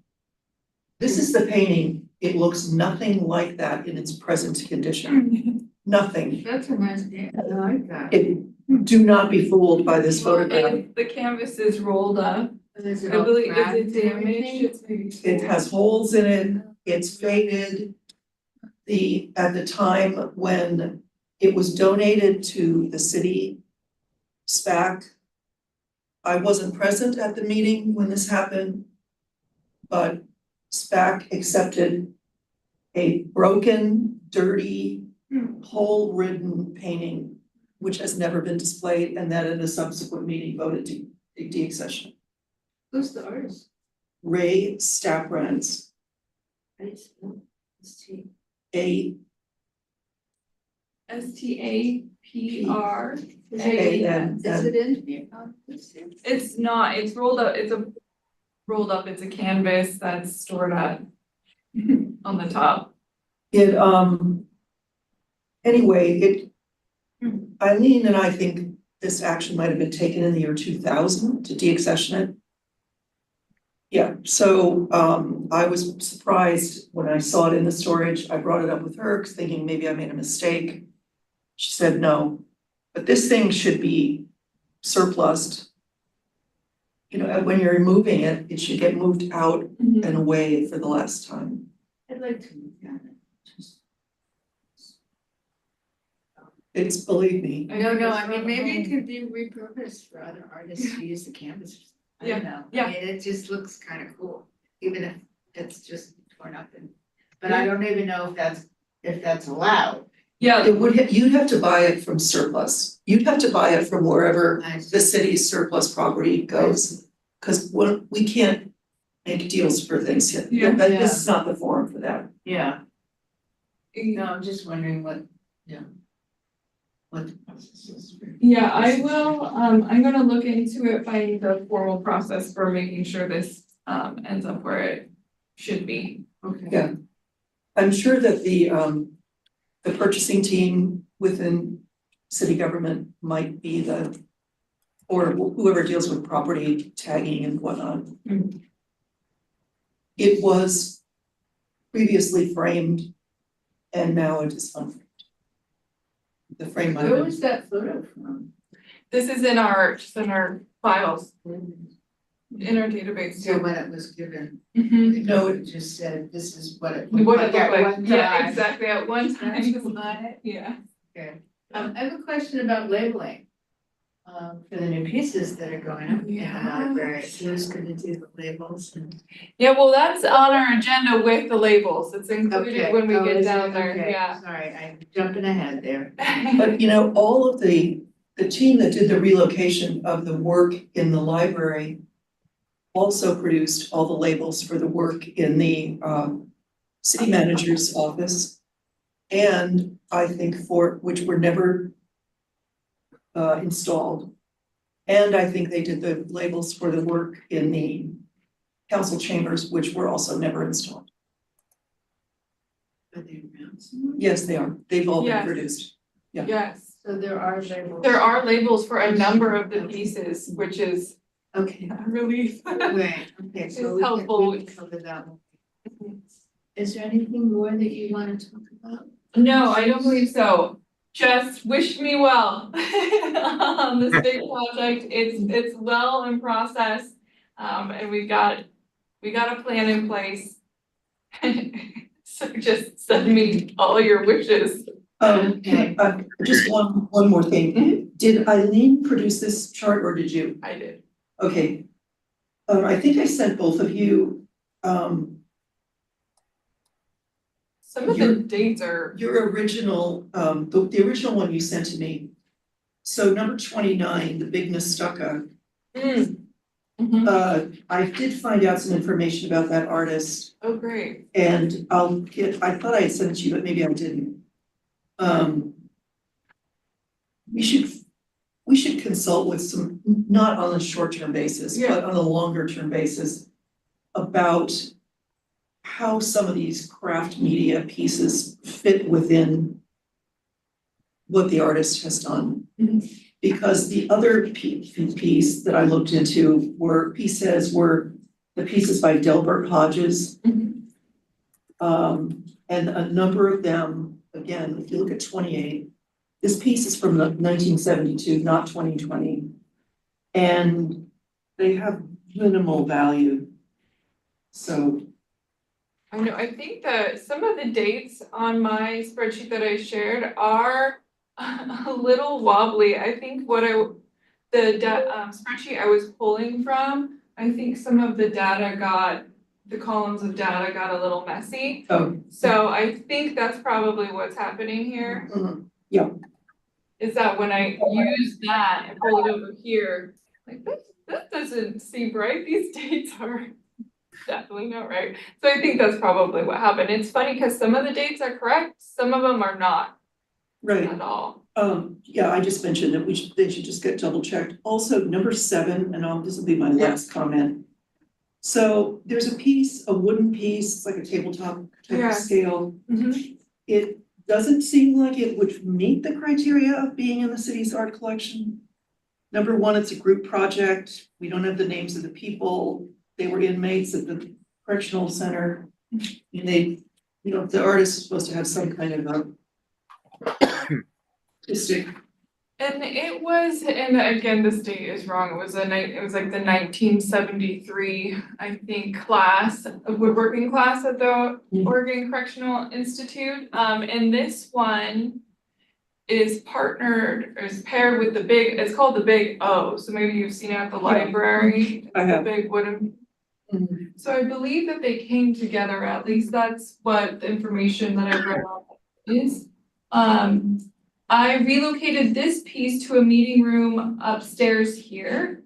This is the painting. It looks nothing like that in its present condition. Nothing. That's a nice game, I like that. Do not be fooled by this Well, photograph. if the canvas is rolled up, And is it I all believe cracked it's and damaged, everything? It has holes in it. It's faded. At the time when it was donated to the city SPAC, I wasn't present at the meeting when this happened, but SPAC accepted a broken, dirty, hole-ridden painting, which has never been displayed, and then in a subsequent meeting voted to deaccession. Who's the artist? Ray Staprens, A STAPR. A-N. Is it in here? This here? It's not, it's rolled up, it's a canvas that's stored at on the top. It, anyway, Eileen and I think this action might have been taken in the year 2000 to deaccession it. Yeah, so, I was surprised when I saw it in the storage. I brought it up with her, thinking maybe I made a mistake. She said no, but this thing should be surplused. You know, when you're removing it, it should get moved out and away for the last time. I'd like to look at it. Just- It's, believe me, No, I mean, maybe it could be repurposed for other artists to use the canvas. I don't know. Yeah. I mean, it just looks kind of cool, even if it's just torn up and, but I don't even know if that's allowed. Yeah, it would, you'd have to buy it from surplus. You'd have to buy it from wherever I the city's surplus property goes. Cause we can't make deals for things yet. Yeah. This is not the forum for that. Yeah, no, I'm just wondering what the process is for. yeah, I will, I'm gonna look into it, find the formal process for making sure this ends up where it should be. Okay. Yeah. I'm sure that the purchasing team within city government might be or whoever deals with property tagging and whatnot. It was previously framed and now it is unframed. The frame might have Where been, was that photo from? This is just in our files, in our database So too. when it was given, Mhm. No, it just said, this is what it What looked it like looked at like, one yeah, time. exactly, at one That's time, why. yeah. Okay, I have a question about labeling. For the new pieces that are going up in the Yeah. library, who's gonna do the labels and? Yeah, well, that's on our agenda with the labels, it's included Okay. when we Oh, get is it? down there, Okay, yeah. sorry, I'm jumping ahead there. but you know, all of the team that did the relocation of the work in the library also produced all the labels for the work in the city manager's office. And I think which were never installed. And I think they did the labels for the work in the council chambers, which were also never installed. Are they around somewhere? Yes, they are. They've all been Yes. produced. Yeah. Yes, So there are labels. there are labels for a number of the pieces, which is Okay, a relief. right, okay, so It's we helpful. can cover that one. Is there anything more that you wanna talk about? No, I don't believe so. Just wish me well on the state project. It's well in process. And we got a plan in place. So just send me all your wishes. Okay. Just one more thing. Did Eileen produce this chart or did you? I did. Okay. I think I sent both of you, Some of the dates are, your original, the original one you sent to me. So number 29, the big Nastaka. I did find out some information about that artist oh, great. and I thought I had sent it to you, but maybe I didn't. We should consult with some, not on a short-term basis, Yeah. but on a longer-term basis about how some of these craft media pieces fit within what the artist has done. Mhm. Because the other piece that I looked into were the pieces by Delbert Hodges. Mhm. And a number of them, again, if you look at 28, this piece is from 1972, not 2020. And they have minimal value. So, I know, I think that some of the dates on my spreadsheet that I shared are a little wobbly. I think spreadsheet I was pulling from, I think some of the columns of data got a little messy. oh, So I think that's probably what's happening here, is that when I use that and pull it over here, like that doesn't seem right, these dates are definitely not right. So I think that's probably what happened. It's funny because some of the dates are correct, some of them are not right. at all. Yeah, I just mentioned that they should just get double checked. Also, number 7, and this will be my last comment. So there's a wooden piece, it's like a tabletop type of Yes. scale. Mhm. It doesn't seem like it would meet the criteria of being in the city's art collection. Number 1, it's a group project. We don't have the names of the people. They were inmates at the correctional center. And the artist is supposed to have some kind of a artistic. And again, this date is wrong, it was like the 1973, I think, a woodworking class at the Oregon Correctional Institute. And this one is paired with it's called the Big O, so maybe you've seen it at the library. I have. The big wooden. Mhm. So I believe that they came together, at least that's what the information that I read on is. I relocated this piece to a meeting room upstairs here.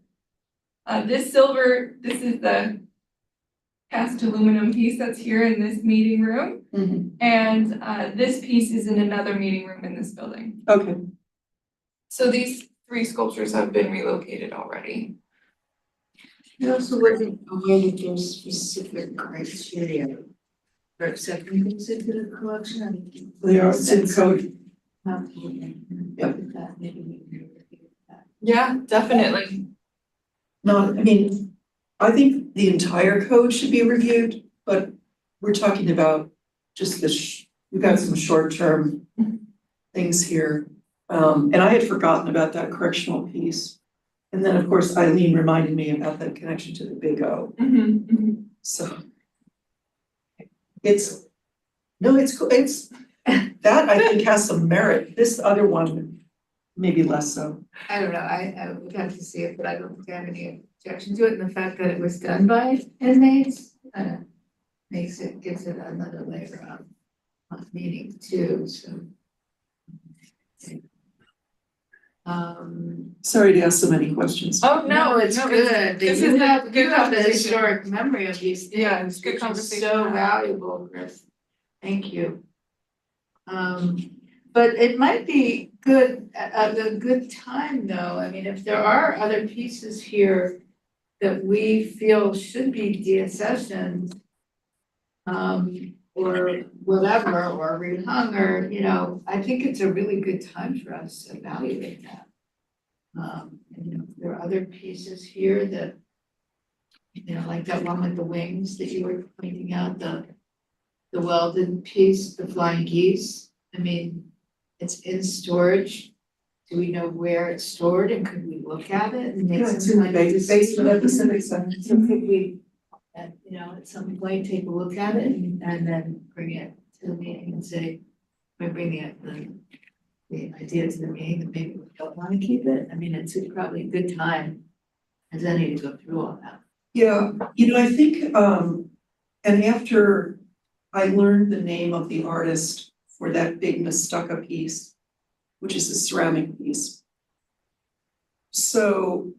This is the cast aluminum piece that's here in this meeting room. Mhm. And this piece is in another meeting room in this building. Okay, So these 3 sculptures have been relocated already. I also wasn't aware that there's specific criteria for accepting things into the collection. I mean, they are, it's in code. Yep. Maybe we can review that. Yeah, definitely. No, I mean, I think the entire code should be reviewed, but we're talking about just we've got some short-term things here. And I had forgotten about that correctional piece. And then, of course, Eileen reminded me about the connection to the Big O, so. It's, no, it's, that I think has some merit, this other one, maybe less so. I don't know, I would have to see it, but I don't think I have any objection to it, and the fact that it was done by inmates, gives it another layer of meaning too, so. Sorry to ask so many questions. Oh, No, it's good, This you is have, a you good have the conversation. historic memory of these things. Yeah, it's good which is conversation So to have. valuable, Chris, thank you. But it might be good, a good time though, I mean, if there are other pieces here that we feel should be deaccessioned, or whatever, or rehung, or, you know, I think it's a really good time for us to evaluate that. And, you know, there are other pieces here that, you know, like that one with the wings that you were pointing out, the welded piece, the flying geese. I mean, it's in storage. Do we know where it's stored and could we look at it and make some kind of decision? Basement of the Civic Center. So could we, you know, at some point, take a look at it and then bring it to the meeting and say, we're bringing it, the idea to the meeting that maybe we don't want to keep it? I mean, it's probably a good time as any to go through all that. Yeah, you know, I think, and after I learned the name of the artist for that big Mastaka piece, which is a ceramic piece. So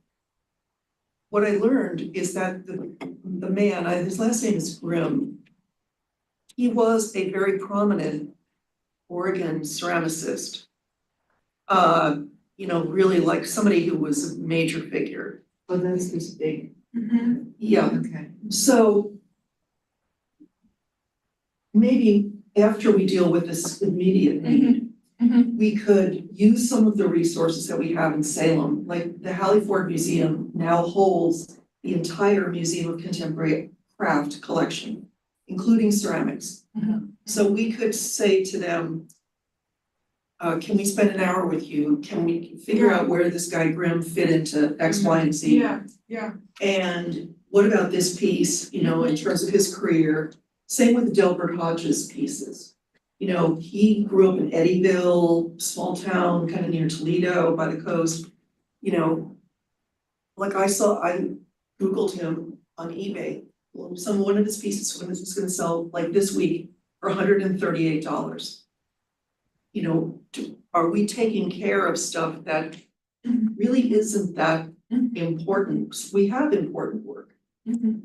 what I learned is that the man, his last name is Grimm. He was a very prominent Oregon ceramicist. You know, really like somebody who was a major figure. Well, this is big. Yeah, Okay. so maybe after we deal with this immediate need, we could use some of the resources that we have in Salem, like the Hallie Ford Museum now holds the entire Museum of Contemporary Craft collection, including ceramics. So we could say to them, can we spend an hour with you? Can we figure out where this guy Grimm fit into X, Y, and Z? Yeah. And what about this piece, you know, in terms of his career? Same with the Delbert Hodges pieces. You know, he grew up in Eddyville, small town, kind of near Toledo by the coast. You know, like I Googled him on eBay. Well, one of his pieces, when this is gonna sell like this week for $138. You know, are we taking care of stuff that really isn't that important? We have important work,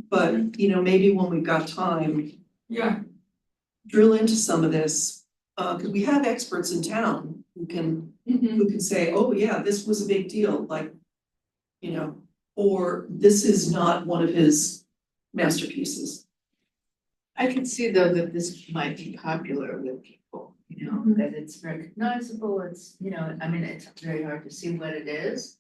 but you know, maybe when we've got time, Yeah. drill into some of this, because we have experts in town who can say, oh yeah, this was a big deal, like, you know, or this is not one of his masterpieces. I can see though that this might be popular with people, you know, that it's recognizable, it's, you know, I mean, it's very hard to see what it is.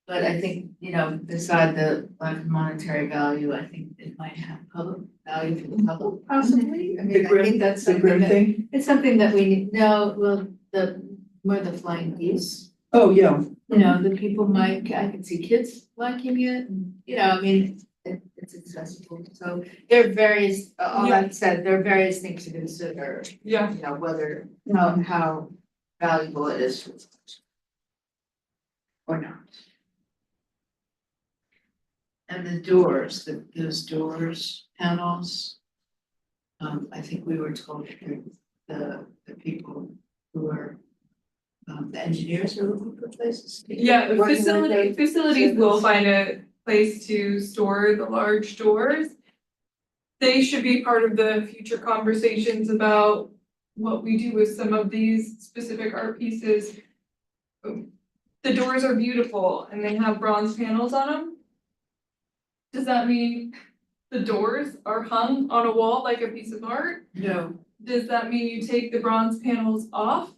But I think, you know, beside the lack of monetary value, I think it might have public value for the public possibly. I mean, I think that's The something Grimm that, thing? it's something that we need, no, well, more the flying geese. Oh, yeah. You know, the people might, I can see kids liking it, and, you know, I mean, it's accessible, so there are various, all that said, there are various things to consider. Yeah. You know, whether, how valuable it is. Or not. And the doors, those doors, panels. I think we were told that the people who are, the engineers are looking for places. to Yeah, the working with those facilities will service. find a place to store the large doors. They should be part of the future conversations about what we do with some of these specific art pieces. The doors are beautiful and they have bronze panels on them. Does that mean the doors are hung on a wall like a piece of art? No. Does that mean you take the bronze panels off?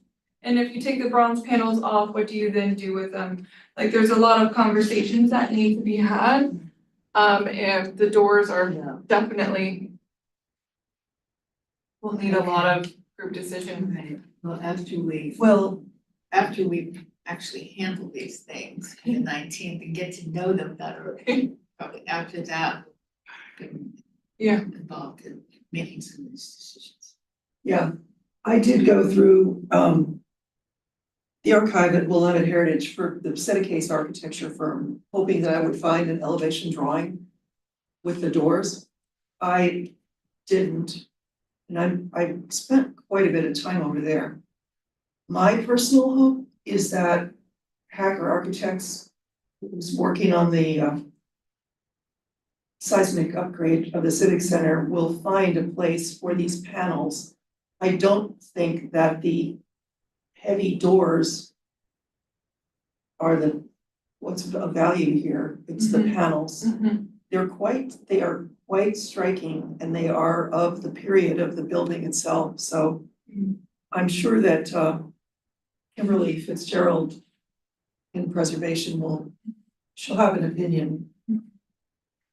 And if you take the bronze panels off, what do you then do with them? Like, there's a lot of conversations that need to be had. And the doors are Yeah. definitely will need a lot of group decision. Right, well, after we. Well, after we actually handle these things on the 19th and get to know them better, probably after that, we'll get Yeah. involved in making some of these decisions. Yeah, I did go through, the archive at Willamette Heritage for the Case architecture firm, hoping that I would find an elevation drawing with the doors. I didn't, and I spent quite a bit of time over there. My personal hope is that Hacker Architects, who's working on the seismic upgrade of the Civic Center, will find a place for these panels. I don't think that the heavy doors are what's of value here. It's the panels. They are quite striking, and they are of the period of the building itself. So I'm sure that Kimberly Fitzgerald in preservation she'll have an opinion.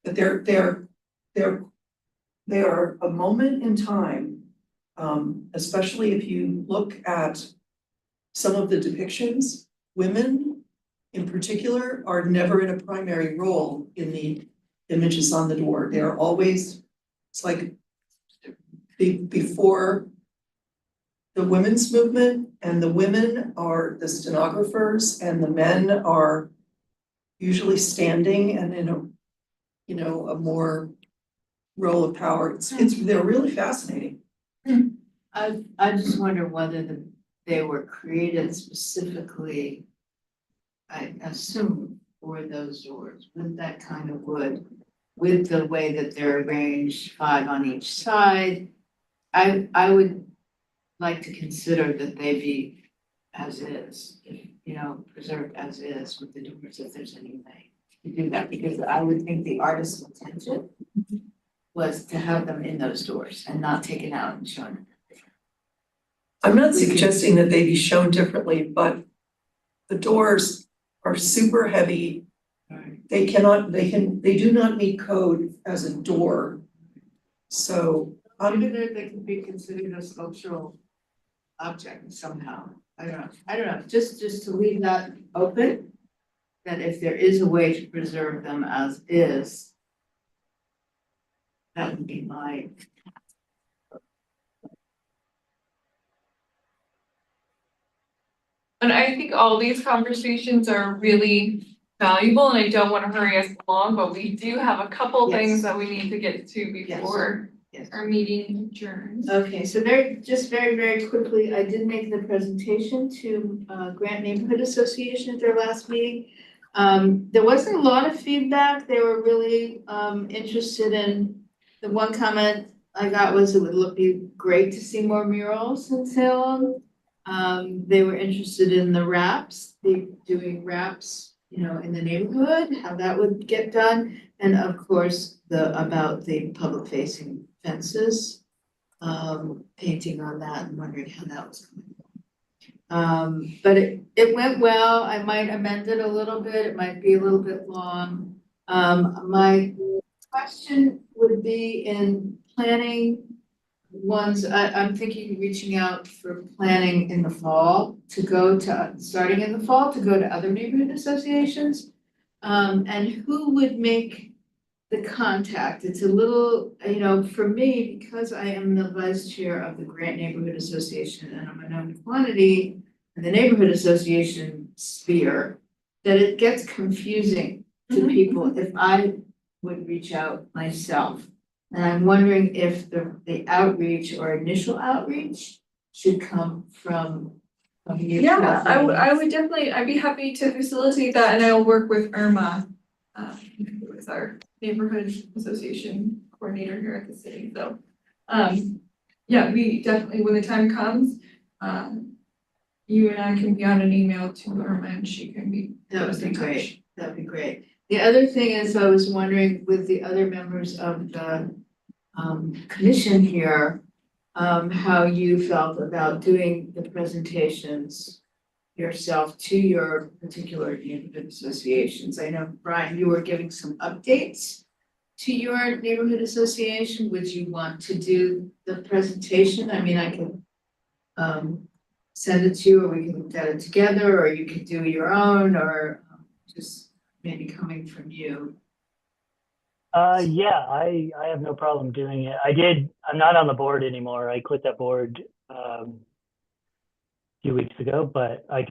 But they are a moment in time, especially if you look at some of the depictions. Women in particular are never in a primary role in the images on the door. They are always, it's like before the women's movement, and the women are the stenographers and the men are usually standing and in a more role of power. They're really fascinating. I just wonder whether they were created specifically, I assume, for those doors with that kind of wood, with the way that they're arranged 5 on each side. I would like to consider that they be as is, preserved as is with the doors, if there's any way to do that, because I would think the artist's intention was to have them in those doors and not taken out and shown. I'm not suggesting that they be shown differently, but the doors are super heavy. They do not meet code as a door. So Maybe they could be considered a sculptural object somehow. I don't know, just to leave that open, that if there is a way to preserve them as is, that would be my. And I think all these conversations are really valuable, and I don't want to hurry us along, but we do have a couple Yes. things that we need to get to before Yes. our meeting adjourns. Okay, so very quickly, I did make the presentation to Grant Neighborhood Association at their last meeting. There wasn't a lot of feedback. They were really interested in, the one comment I got was it would be great to see more murals in Salem. They were interested in the wraps, doing wraps, in the neighborhood, how that would get done. And of course, about the public facing fences, painting on that and wondering how that was going. But it went well. I might amend it a little bit. It might be a little bit long. My question would be in planning ones, I'm thinking of reaching out for planning in the fall starting in the fall to go to other neighborhood associations. And who would make the contact? It's a little, for me, because I am the vice chair of the Grant Neighborhood Association and I'm a known quantity in the neighborhood association sphere, that it gets confusing to people if I would reach out myself. And I'm wondering if the outreach or initial outreach should come from you. Yeah, I would definitely, I'd be happy to facilitate that, and I'll work with Irma, with our neighborhood association coordinator here at the city, so. Yeah, we definitely, when the time comes, you and I can be on an email to Irma and she can be. That would be great, that'd be great. The other thing is, I was wondering with the other members of the commission here, how you felt about doing the presentations yourself to your particular neighborhood associations. I know, Brian, you were giving some updates to your neighborhood association. Would you want to do the presentation? I mean, I could send it to you, or we can look at it together, or you can do your own, or just maybe coming from you. Yeah, I have no problem doing it. I'm not on the board anymore. I quit that board, a few weeks ago, but I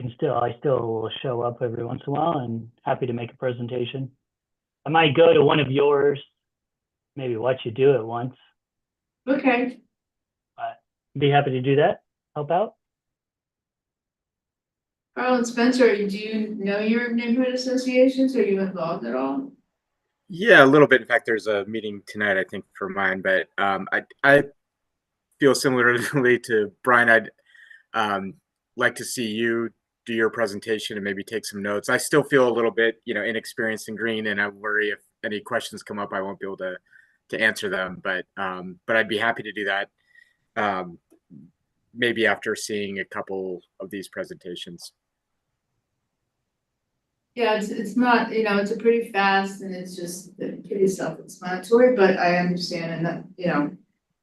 still will show up every once in a while and happy to make a presentation. I might go to one of yours, maybe watch you do it once, Okay, but be happy to do that, help out. Carl and Spencer, do you know your neighborhood associations? Are you involved at all? Yeah, a little bit. In fact, there's a meeting tonight, I think, for mine. But I feel similarly to Brian. I'd like to see you do your presentation and maybe take some notes. I still feel a little bit, inexperienced and green, and I worry if any questions come up, I won't be able to answer them. But I'd be happy to do that. Um, maybe after seeing a couple of these presentations. Yeah, it's not, it's a pretty fast and it's just pretty self-explanatory, but I understand and that,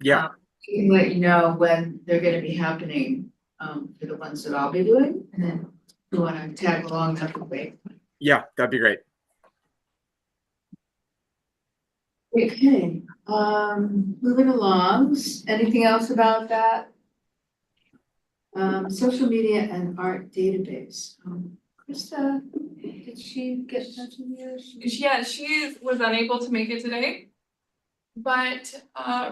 Yeah, we can let you know when they're gonna be happening, for the ones that I'll be doing, and then if you wanna tag along, that would be great. yeah, that'd be great. Okay, moving along, anything else about that? Social media and art database, Krista, did she get in touch with you? Yeah, she was unable to make it today. But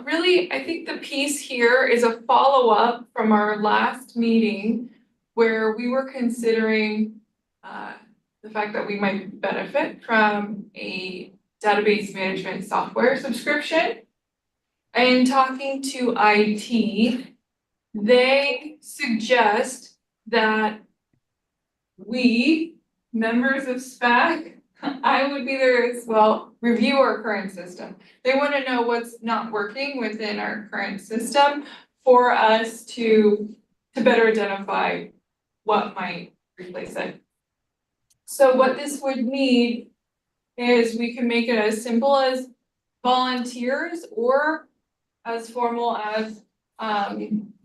really, I think the piece here is a follow-up from our last meeting where we were considering the fact that we might benefit from a database management software subscription. And talking to IT, they suggest that we, members of SPAC, I would be there as well, review our current system. They want to know what's not working within our current system for us to better identify what might replace it. So what this would need is we can make it as simple as volunteers or as formal as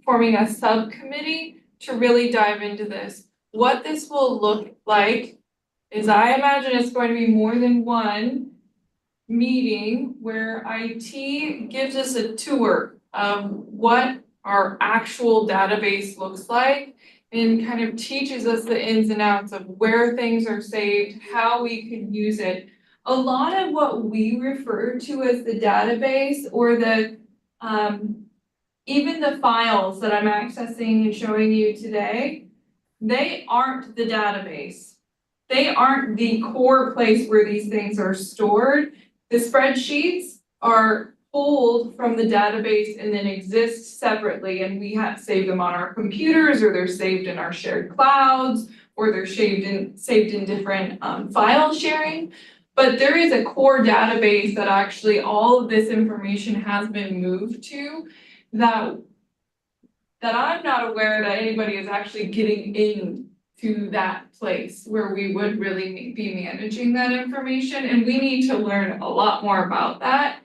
forming a subcommittee to really dive into this. What this will look like is I imagine it's going to be more than one meeting where IT gives us a tour of what our actual database looks like and kind of teaches us the ins and outs of where things are saved, how we can use it. A lot of what we refer to as the database or the even the files that I'm accessing and showing you today, they aren't the database. They aren't the core place where these things are stored. The spreadsheets are pulled from the database and then exist separately, and we have saved them on our computers, or they're saved in our shared clouds, or they're saved in different file sharing. But there is a core database that actually all of this information has been moved to that I'm not aware that anybody is actually getting into that place where we would really be managing that information, and we need to learn a lot more about that.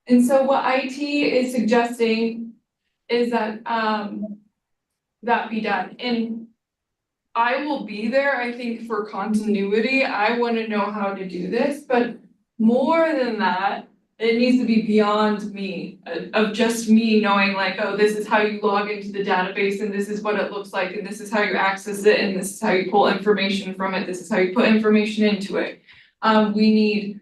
And so what IT is suggesting is that that be done, and I will be there, I think, for continuity. I want to know how to do this, but more than that, it needs to be beyond me, of just me knowing like, oh, this is how you log into the database and this is what it looks like and this is how you access it and this is how you pull information from it, this is how you put information into it. We need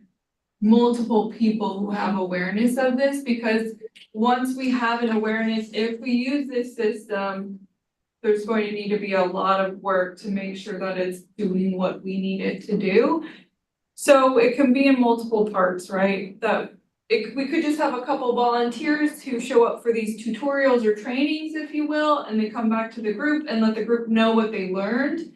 multiple people who have awareness of this, because once we have an awareness, if we use this system, there's going to need to be a lot of work to make sure that it's doing what we need it to do. So it can be in multiple parts, right? We could just have a couple volunteers who show up for these tutorials or trainings, if you will, and they come back to the group and let the group know what they learned.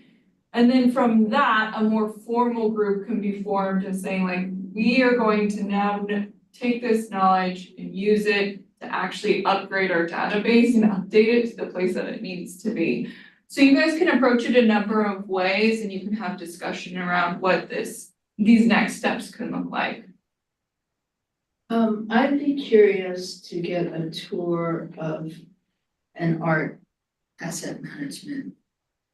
And then from that, a more formal group can be formed of saying like, we are going to now take this knowledge and use it to actually upgrade our database and update it to the place that it needs to be. So you guys can approach it a number of ways and you can have discussion around what these next steps can look like. I'd be curious to get a tour of an art asset management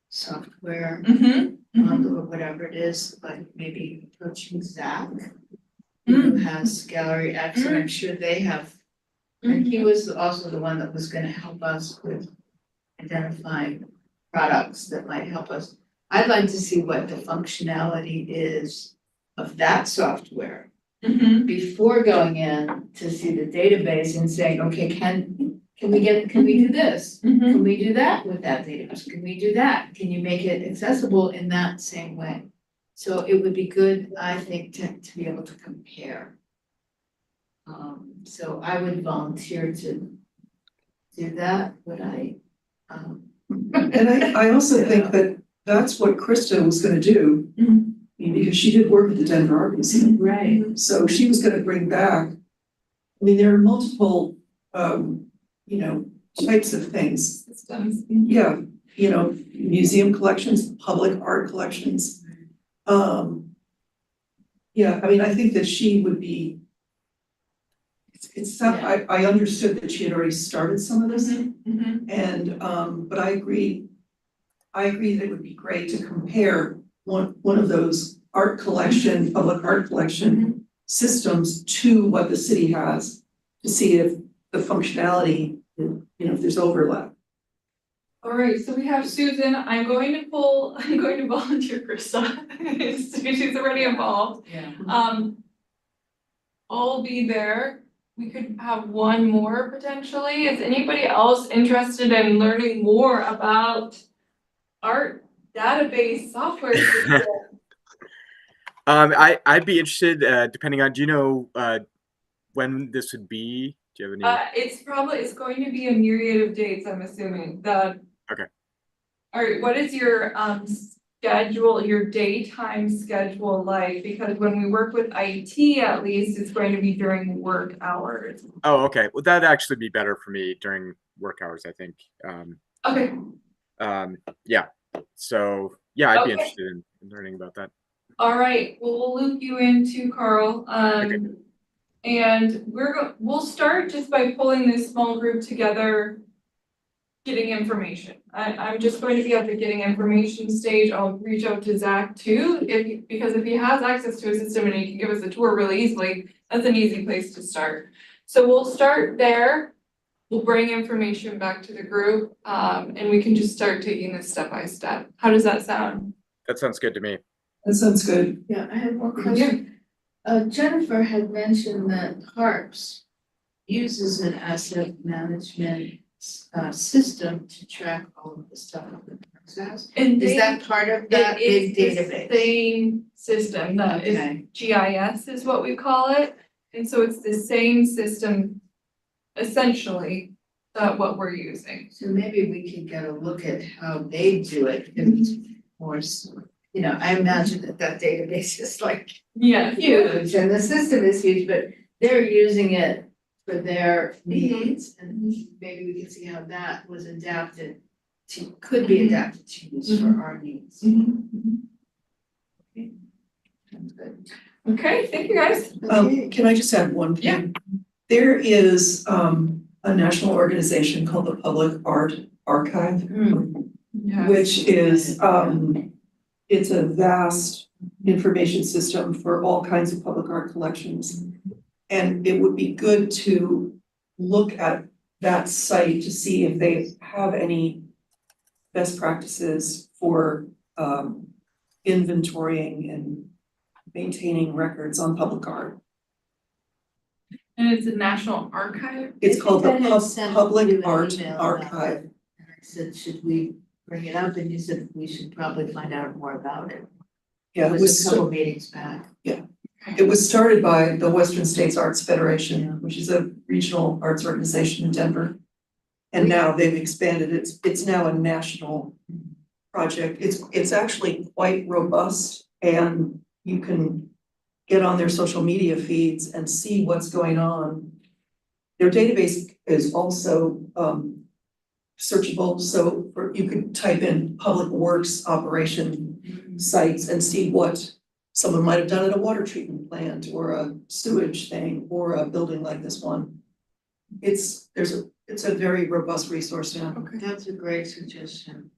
software, Mm-hmm. or whatever it is, like maybe approaching Zach, who has Gallery X, and I'm sure they have. And he was also the one that was gonna help us with identifying products that might help us. I'd like to see what the functionality is of that software Mm-hmm. before going in to see the database and saying, okay, can we do this? Mm-hmm. Can we do that with that database? Can we do that? Can you make it accessible in that same way? So it would be good, I think, to be able to compare. So I would volunteer to do that, would I? And I also think that that's what Krista was gonna do. Mhm. Because she did work with the Denver Art Museum, Right. so she was gonna bring back. I mean, there are multiple, types of things. Systems. Yeah, museum collections, public art collections. Yeah, I mean, I think that she would be. I understood that she had already started some of this, Mm-hmm. and, but I agree that it would be great to compare one of those public art collection systems to what the city has, to see if the functionality, if there's overlap. All right, so we have Susan. I'm going to volunteer Krista. She's already involved. Yeah. I'll be there. We could have one more potentially. Is anybody else interested in learning more about art database software system? I'd be interested, depending on, do you know, when this would be? Do you have any? It's going to be a myriad of dates, I'm assuming. Okay. All right, what is your schedule, your daytime schedule like? Because when we work with IT, at least, it's going to be during work hours. Oh, okay. Well, that'd actually be better for me during work hours, I think. Okay. Yeah. So yeah, I'd be Okay. interested in learning about that. All right, well, we'll loop you in too, Carl. Okay. And we'll start just by pulling this small group together, getting information. I'm just going to be at the getting information stage. I'll reach out to Zach too, because if he has access to a system and he can give us a tour really easily, that's an easy place to start. So we'll start there. We'll bring information back to the group, and we can just start taking this step by step. How does that sound? That sounds good to me. That sounds good. Yeah, I have one question. Jennifer had mentioned that Harps uses an asset management system to track all of the stuff of the Parks House. And Is that part of that big it is database? the same system that is Okay. GIS is what we call it. And so it's the same system essentially that what we're using. So maybe we could get a look at how they do it, if it's more, I imagine that database is like Yeah. huge and the system is huge, but they're using it for their needs. And maybe we can see how that was could be adapted to use for our needs. Okay. Sounds good. Okay, thank you guys. Can I just add one thing? Yeah. There is, a national organization called the Public Art Archive, Yes. which is, it's a vast information system for all kinds of public art collections. And it would be good to look at that site to see if they have any best practices for inventorying and maintaining records on public art. And it's a national archive. It's called the I had sent you Public an Art email about Archive. And I said, should we bring it up? And you said we should probably find out more about it. Yeah, It was a couple meetings back. it was started by the Western States Arts Federation, which is a regional arts organization in Denver. And now they've expanded, it's now a national project. It's actually quite robust, and you can get on their social media feeds and see what's going on. Their database is also searchable, so you could type in public works operation sites and see what someone might have done at a water treatment plant or a sewage thing or a building like this one. There's It's a very robust resource now. Okay. That's a great suggestion.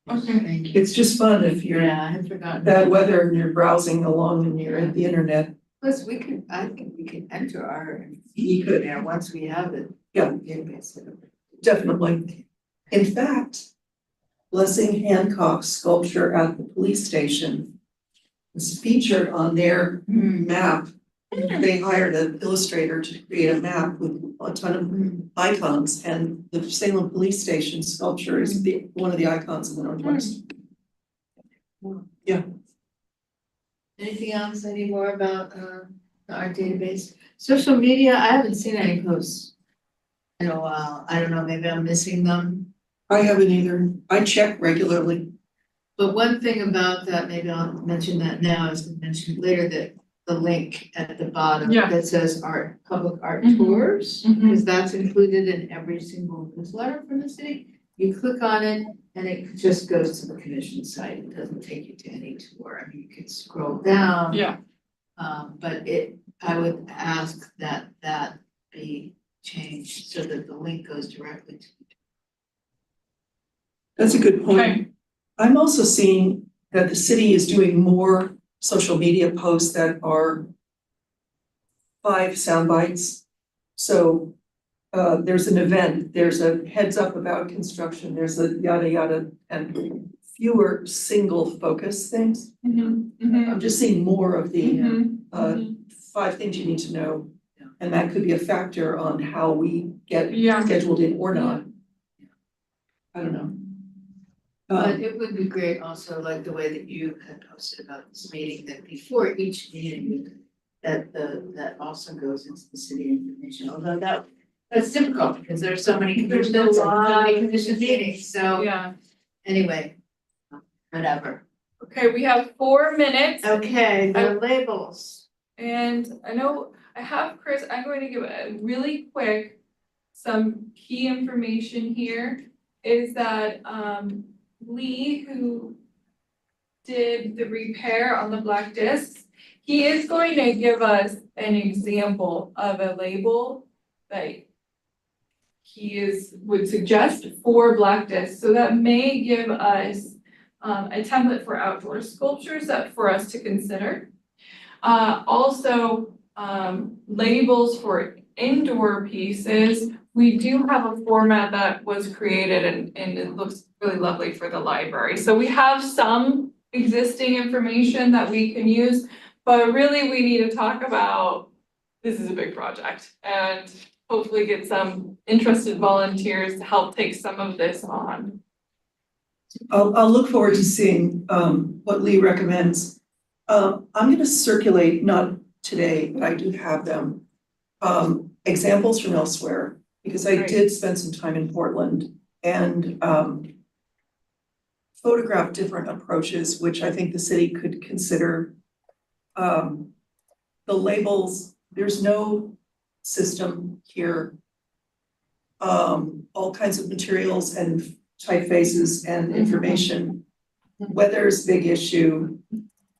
Okay. Thank you. It's just fun if you're Yeah, I had forgotten. bad weather and you're browsing along and you're at the internet. Plus, I think we can enter our You could. there once we have it. Yeah. Database set up. Definitely. In fact, Blessing Hancock's sculpture at the police station is featured on their map. They hired an illustrator to create a map with a ton of icons, and the Salem Police Station sculpture is one of the icons in the Northwest. Anything else, any more about our database? Social media, I haven't seen any posts in a while. I don't know, maybe I'm missing them. I haven't either. I check regularly. But one thing about that, maybe I'll mention that now, is to mention later that the link at the bottom Yeah. that says public art Mhm. tours, Mhm. because that's included in every single newsletter from the city. You click on it and it just goes to the commission site. It doesn't take you to any tour. I mean, you can scroll down. Yeah. But I would ask that be changed so that the link goes directly to. That's a good point. Okay. I'm also seeing that the city is doing more social media posts that are 5 sound bites. So there's an event, there's a heads up about construction, there's a yada yada, and fewer single focus things. I'm just seeing more of the 5 things you need to know. And that could be a factor on how we get Yeah. scheduled in or not. I don't know. But it would be great also, like the way that you had posted about this meeting, that before each meeting, that also goes into the city information, although that's difficult because there's so many There's commissions, a so lot many of commission meetings, so Yeah. anyway. Whatever. Okay, we have 4 minutes. Okay, the labels. And I know I have Chris, I'm going to give a really quick, some key information here is that Lee, who did the repair on the black discs, he is going to give us an example of a label that would suggest for black discs. So that may give us a template for outdoor sculptures that for us to consider. Also, labels for indoor pieces. We do have a format that was created and it looks really lovely for the library. So we have some existing information that we can use, but really we need to talk about, this is a big project, and hopefully get some interested volunteers to help take some of this on. I'll look forward to seeing what Lee recommends. I'm gonna circulate, not today, but I do have them, examples from elsewhere, because I Great. did spend some time in Portland and photographed different approaches, which I think the city could consider. The labels, there's no system here. All kinds of materials and typefaces and information. Weather's a big issue.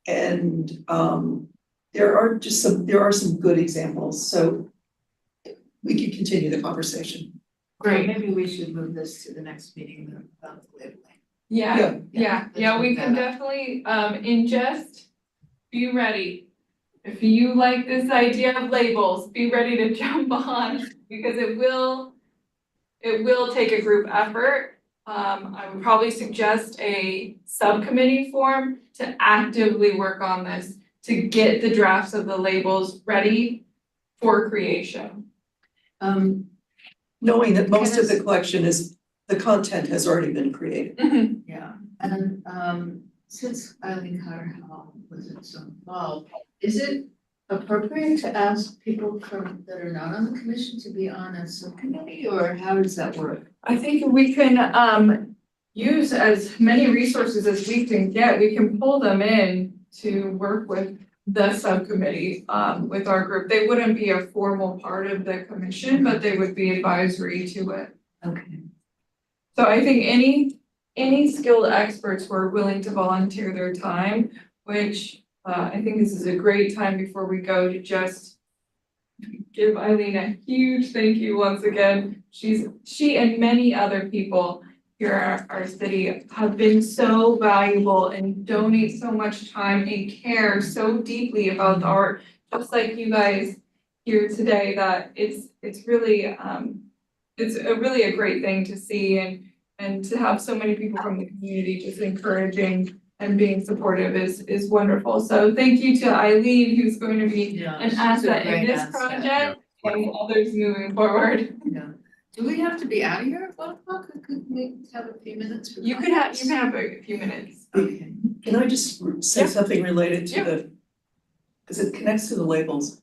And there are some good examples, so we can continue the conversation. Great. Maybe we should move this to the next meeting about the labeling. Yeah, we let's can move that up. definitely, ingest, be ready. If you like this idea of labels, be ready to jump on, because it will take a group effort. I would probably suggest a subcommittee form to actively work on this, to get the drafts of the labels ready for creation. Knowing that most Can I of the collection the content has already been created. Yeah, and since Eileen Carter wasn't so involved, is it appropriate to ask people that are not on the commission to be on a subcommittee, or how does that work? I think we can use as many resources as we can get. We can pull them in to work with the subcommittee with our group. They wouldn't be a formal part of the commission, but they would be advisory to it. Okay. So I think any skilled experts who are willing to volunteer their time, which I think this is a great time before we go to just give Eileen a huge thank you once again. She and many other people here at our city have been so valuable and donate so much time and care so deeply about the art, just like you guys here today, that it's really it's really a great thing to see, and to have so many people from the community just encouraging and being supportive is wonderful. So thank you to Eileen, who's going to be an asset in this project and others moving forward. Yeah. Do we have to be out of here at 1 o'clock, or could we have a few minutes? for You can have a few minutes. Okay. Can I just say Yeah. something related to Yeah. the, because it connects to the labels.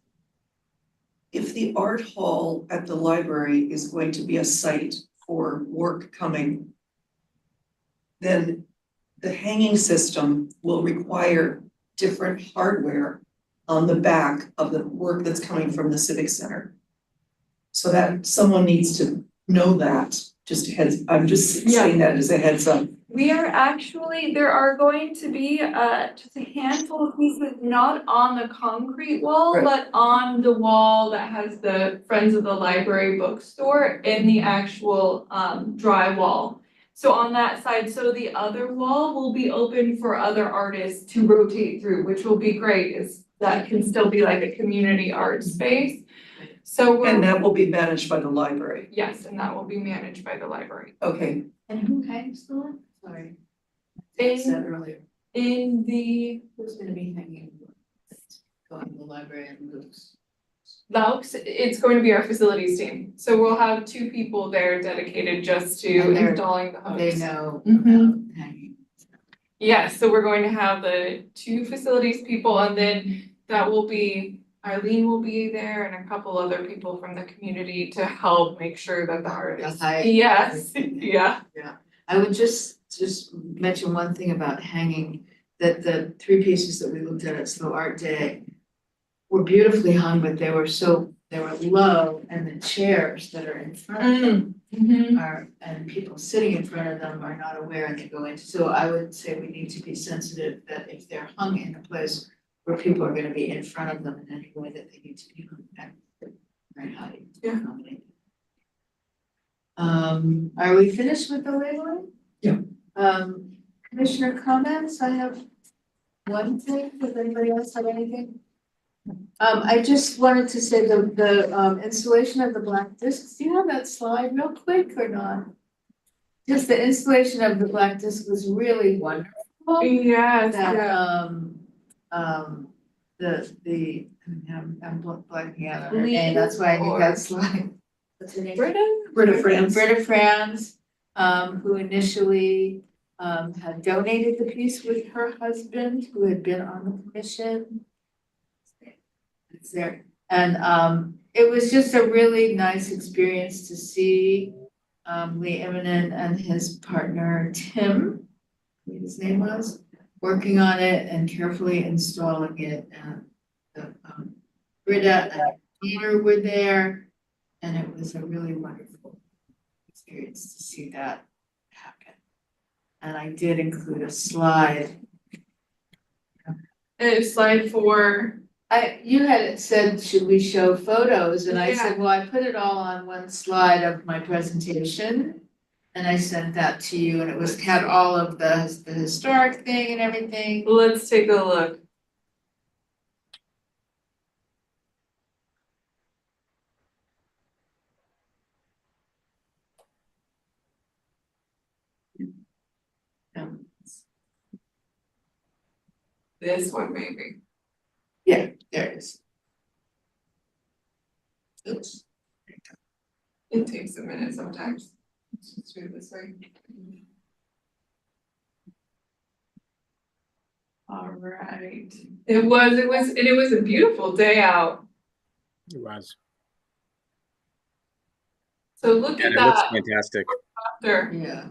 If the art hall at the library is going to be a site for work coming, then the hanging system will require different hardware on the back of the work that's coming from the Civic Center. So that someone needs to know that, just I'm just Yeah. saying that as a heads up. We are actually, there are going to be just a handful of pieces, not on the concrete wall, Right. but on the wall that has the Friends of the Library bookstore in the actual drywall. So on that side, so the other wall will be open for other artists to rotate through, which will be great, is that can still be like a community art space. So And we're, that will be managed by the library. yes, and that will be managed by the library. Okay, And who hangs the one? Sorry. I In- said earlier, In the who's gonna be hanging? Going to the library and books. Laux, it's going to be our facilities team, so we'll have 2 people there dedicated just to And they're- installing the hooks. They know Mhm. about hanging. Yes, so we're going to have the 2 facilities people, and then that will be, Eileen will be there and a couple other people from the community to help make sure that the art is. The height, Yes, everything. yeah, I would just mention one thing about hanging, that the 3 pieces that we looked at Slow Art Day were beautifully hung, but they were low, and the chairs that are in front of them Mhm. are, and people sitting in front of them are not aware and they go into, so I would say we need to be sensitive that if they're hung in a place where people are gonna be in front of them in any way that they need to be hung at the right height. to Yeah. accommodate. Are we finished with the labeling? Yeah. Commissioner comments, I have one thing, does anybody else have anything? I just wanted to say the installation of the black discs, do you have that slide real quick or not? Just the installation of the black disc was really wonderful. Yes, That, yeah. I'm blanking out on her name, that's why I need that slide. What's her name? Britta France. Britta Franz, who initially had donated the piece with her husband, who had been on the commission. It's there, and it was just a really nice experience to see Lee Immonen and his partner Tim, I believe his name was, working on it and carefully installing it. And Britta and Peter were there, and it was a really wonderful experience to see that happen. And I did include a slide. And slide 4. You had said, should we show photos? And I Yeah. said, well, I put it all on one slide of my presentation. And I sent that to you, and it had all of the historic thing and everything. Let's take a look. This one maybe. Yeah, there it is. Oops. It takes a minute sometimes. Let's do it this way. All right. It was a beautiful day out. It was. So look And at it looks that fantastic. after. Yeah.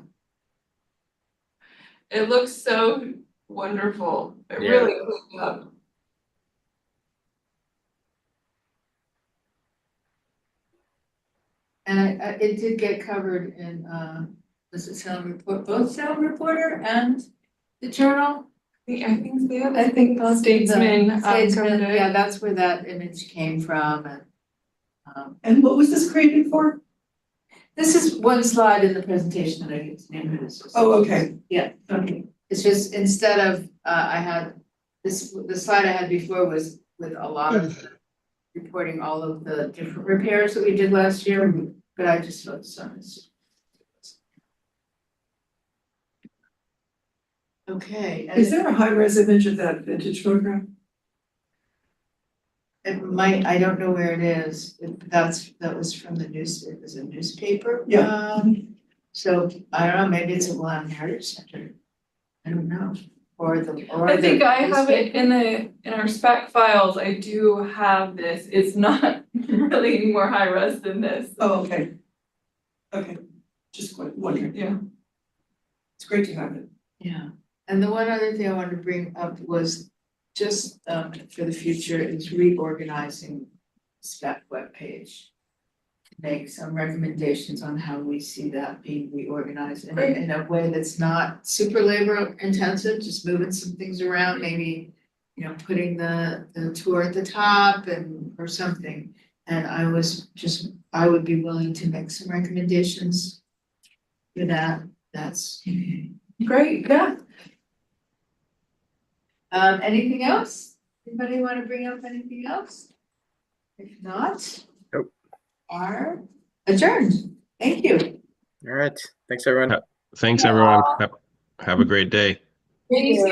It looks so wonderful. It Yeah. really cleaned up. And it did get covered in, was it Salem Report, both Salem Reporter and the Journal? I think I think both of them. Statesman, Statesman, covered it. yeah, that's where that image came from, and And what was this created for? This is one slide in the presentation that I get to name it. It's just- Oh, okay, Yeah, okay. it's just instead of, I had, the slide I had before was with a lot of the reporting all of the different repairs that we did last year, but I just focused on this. Okay. and Is there a high-res image of that vintage photograph? It might, I don't know where it is, that was from the it was a newspaper. Yeah. So, I don't know, maybe it's a Land Heritage Center. I don't know, or I think the I have it newspaper. in our spec files, I do have this, it's not really any more high res than this. Oh, okay. Okay, just wondering. Yeah. It's great to have it. Yeah, and the one other thing I wanted to bring up was just for the future is reorganizing spec webpage. Make some recommendations on how we see that being reorganized in a way that's not super labor intensive, just moving some things around, maybe, you know, putting the tour at the top and, or something. And I would be willing to make some recommendations for that. That's Great, yeah. anything else? Anybody want to bring up anything else? If not. Nope. Are adjourned. Thank you. All right. Thanks, everyone. Thanks, everyone. Have a great day. Me too.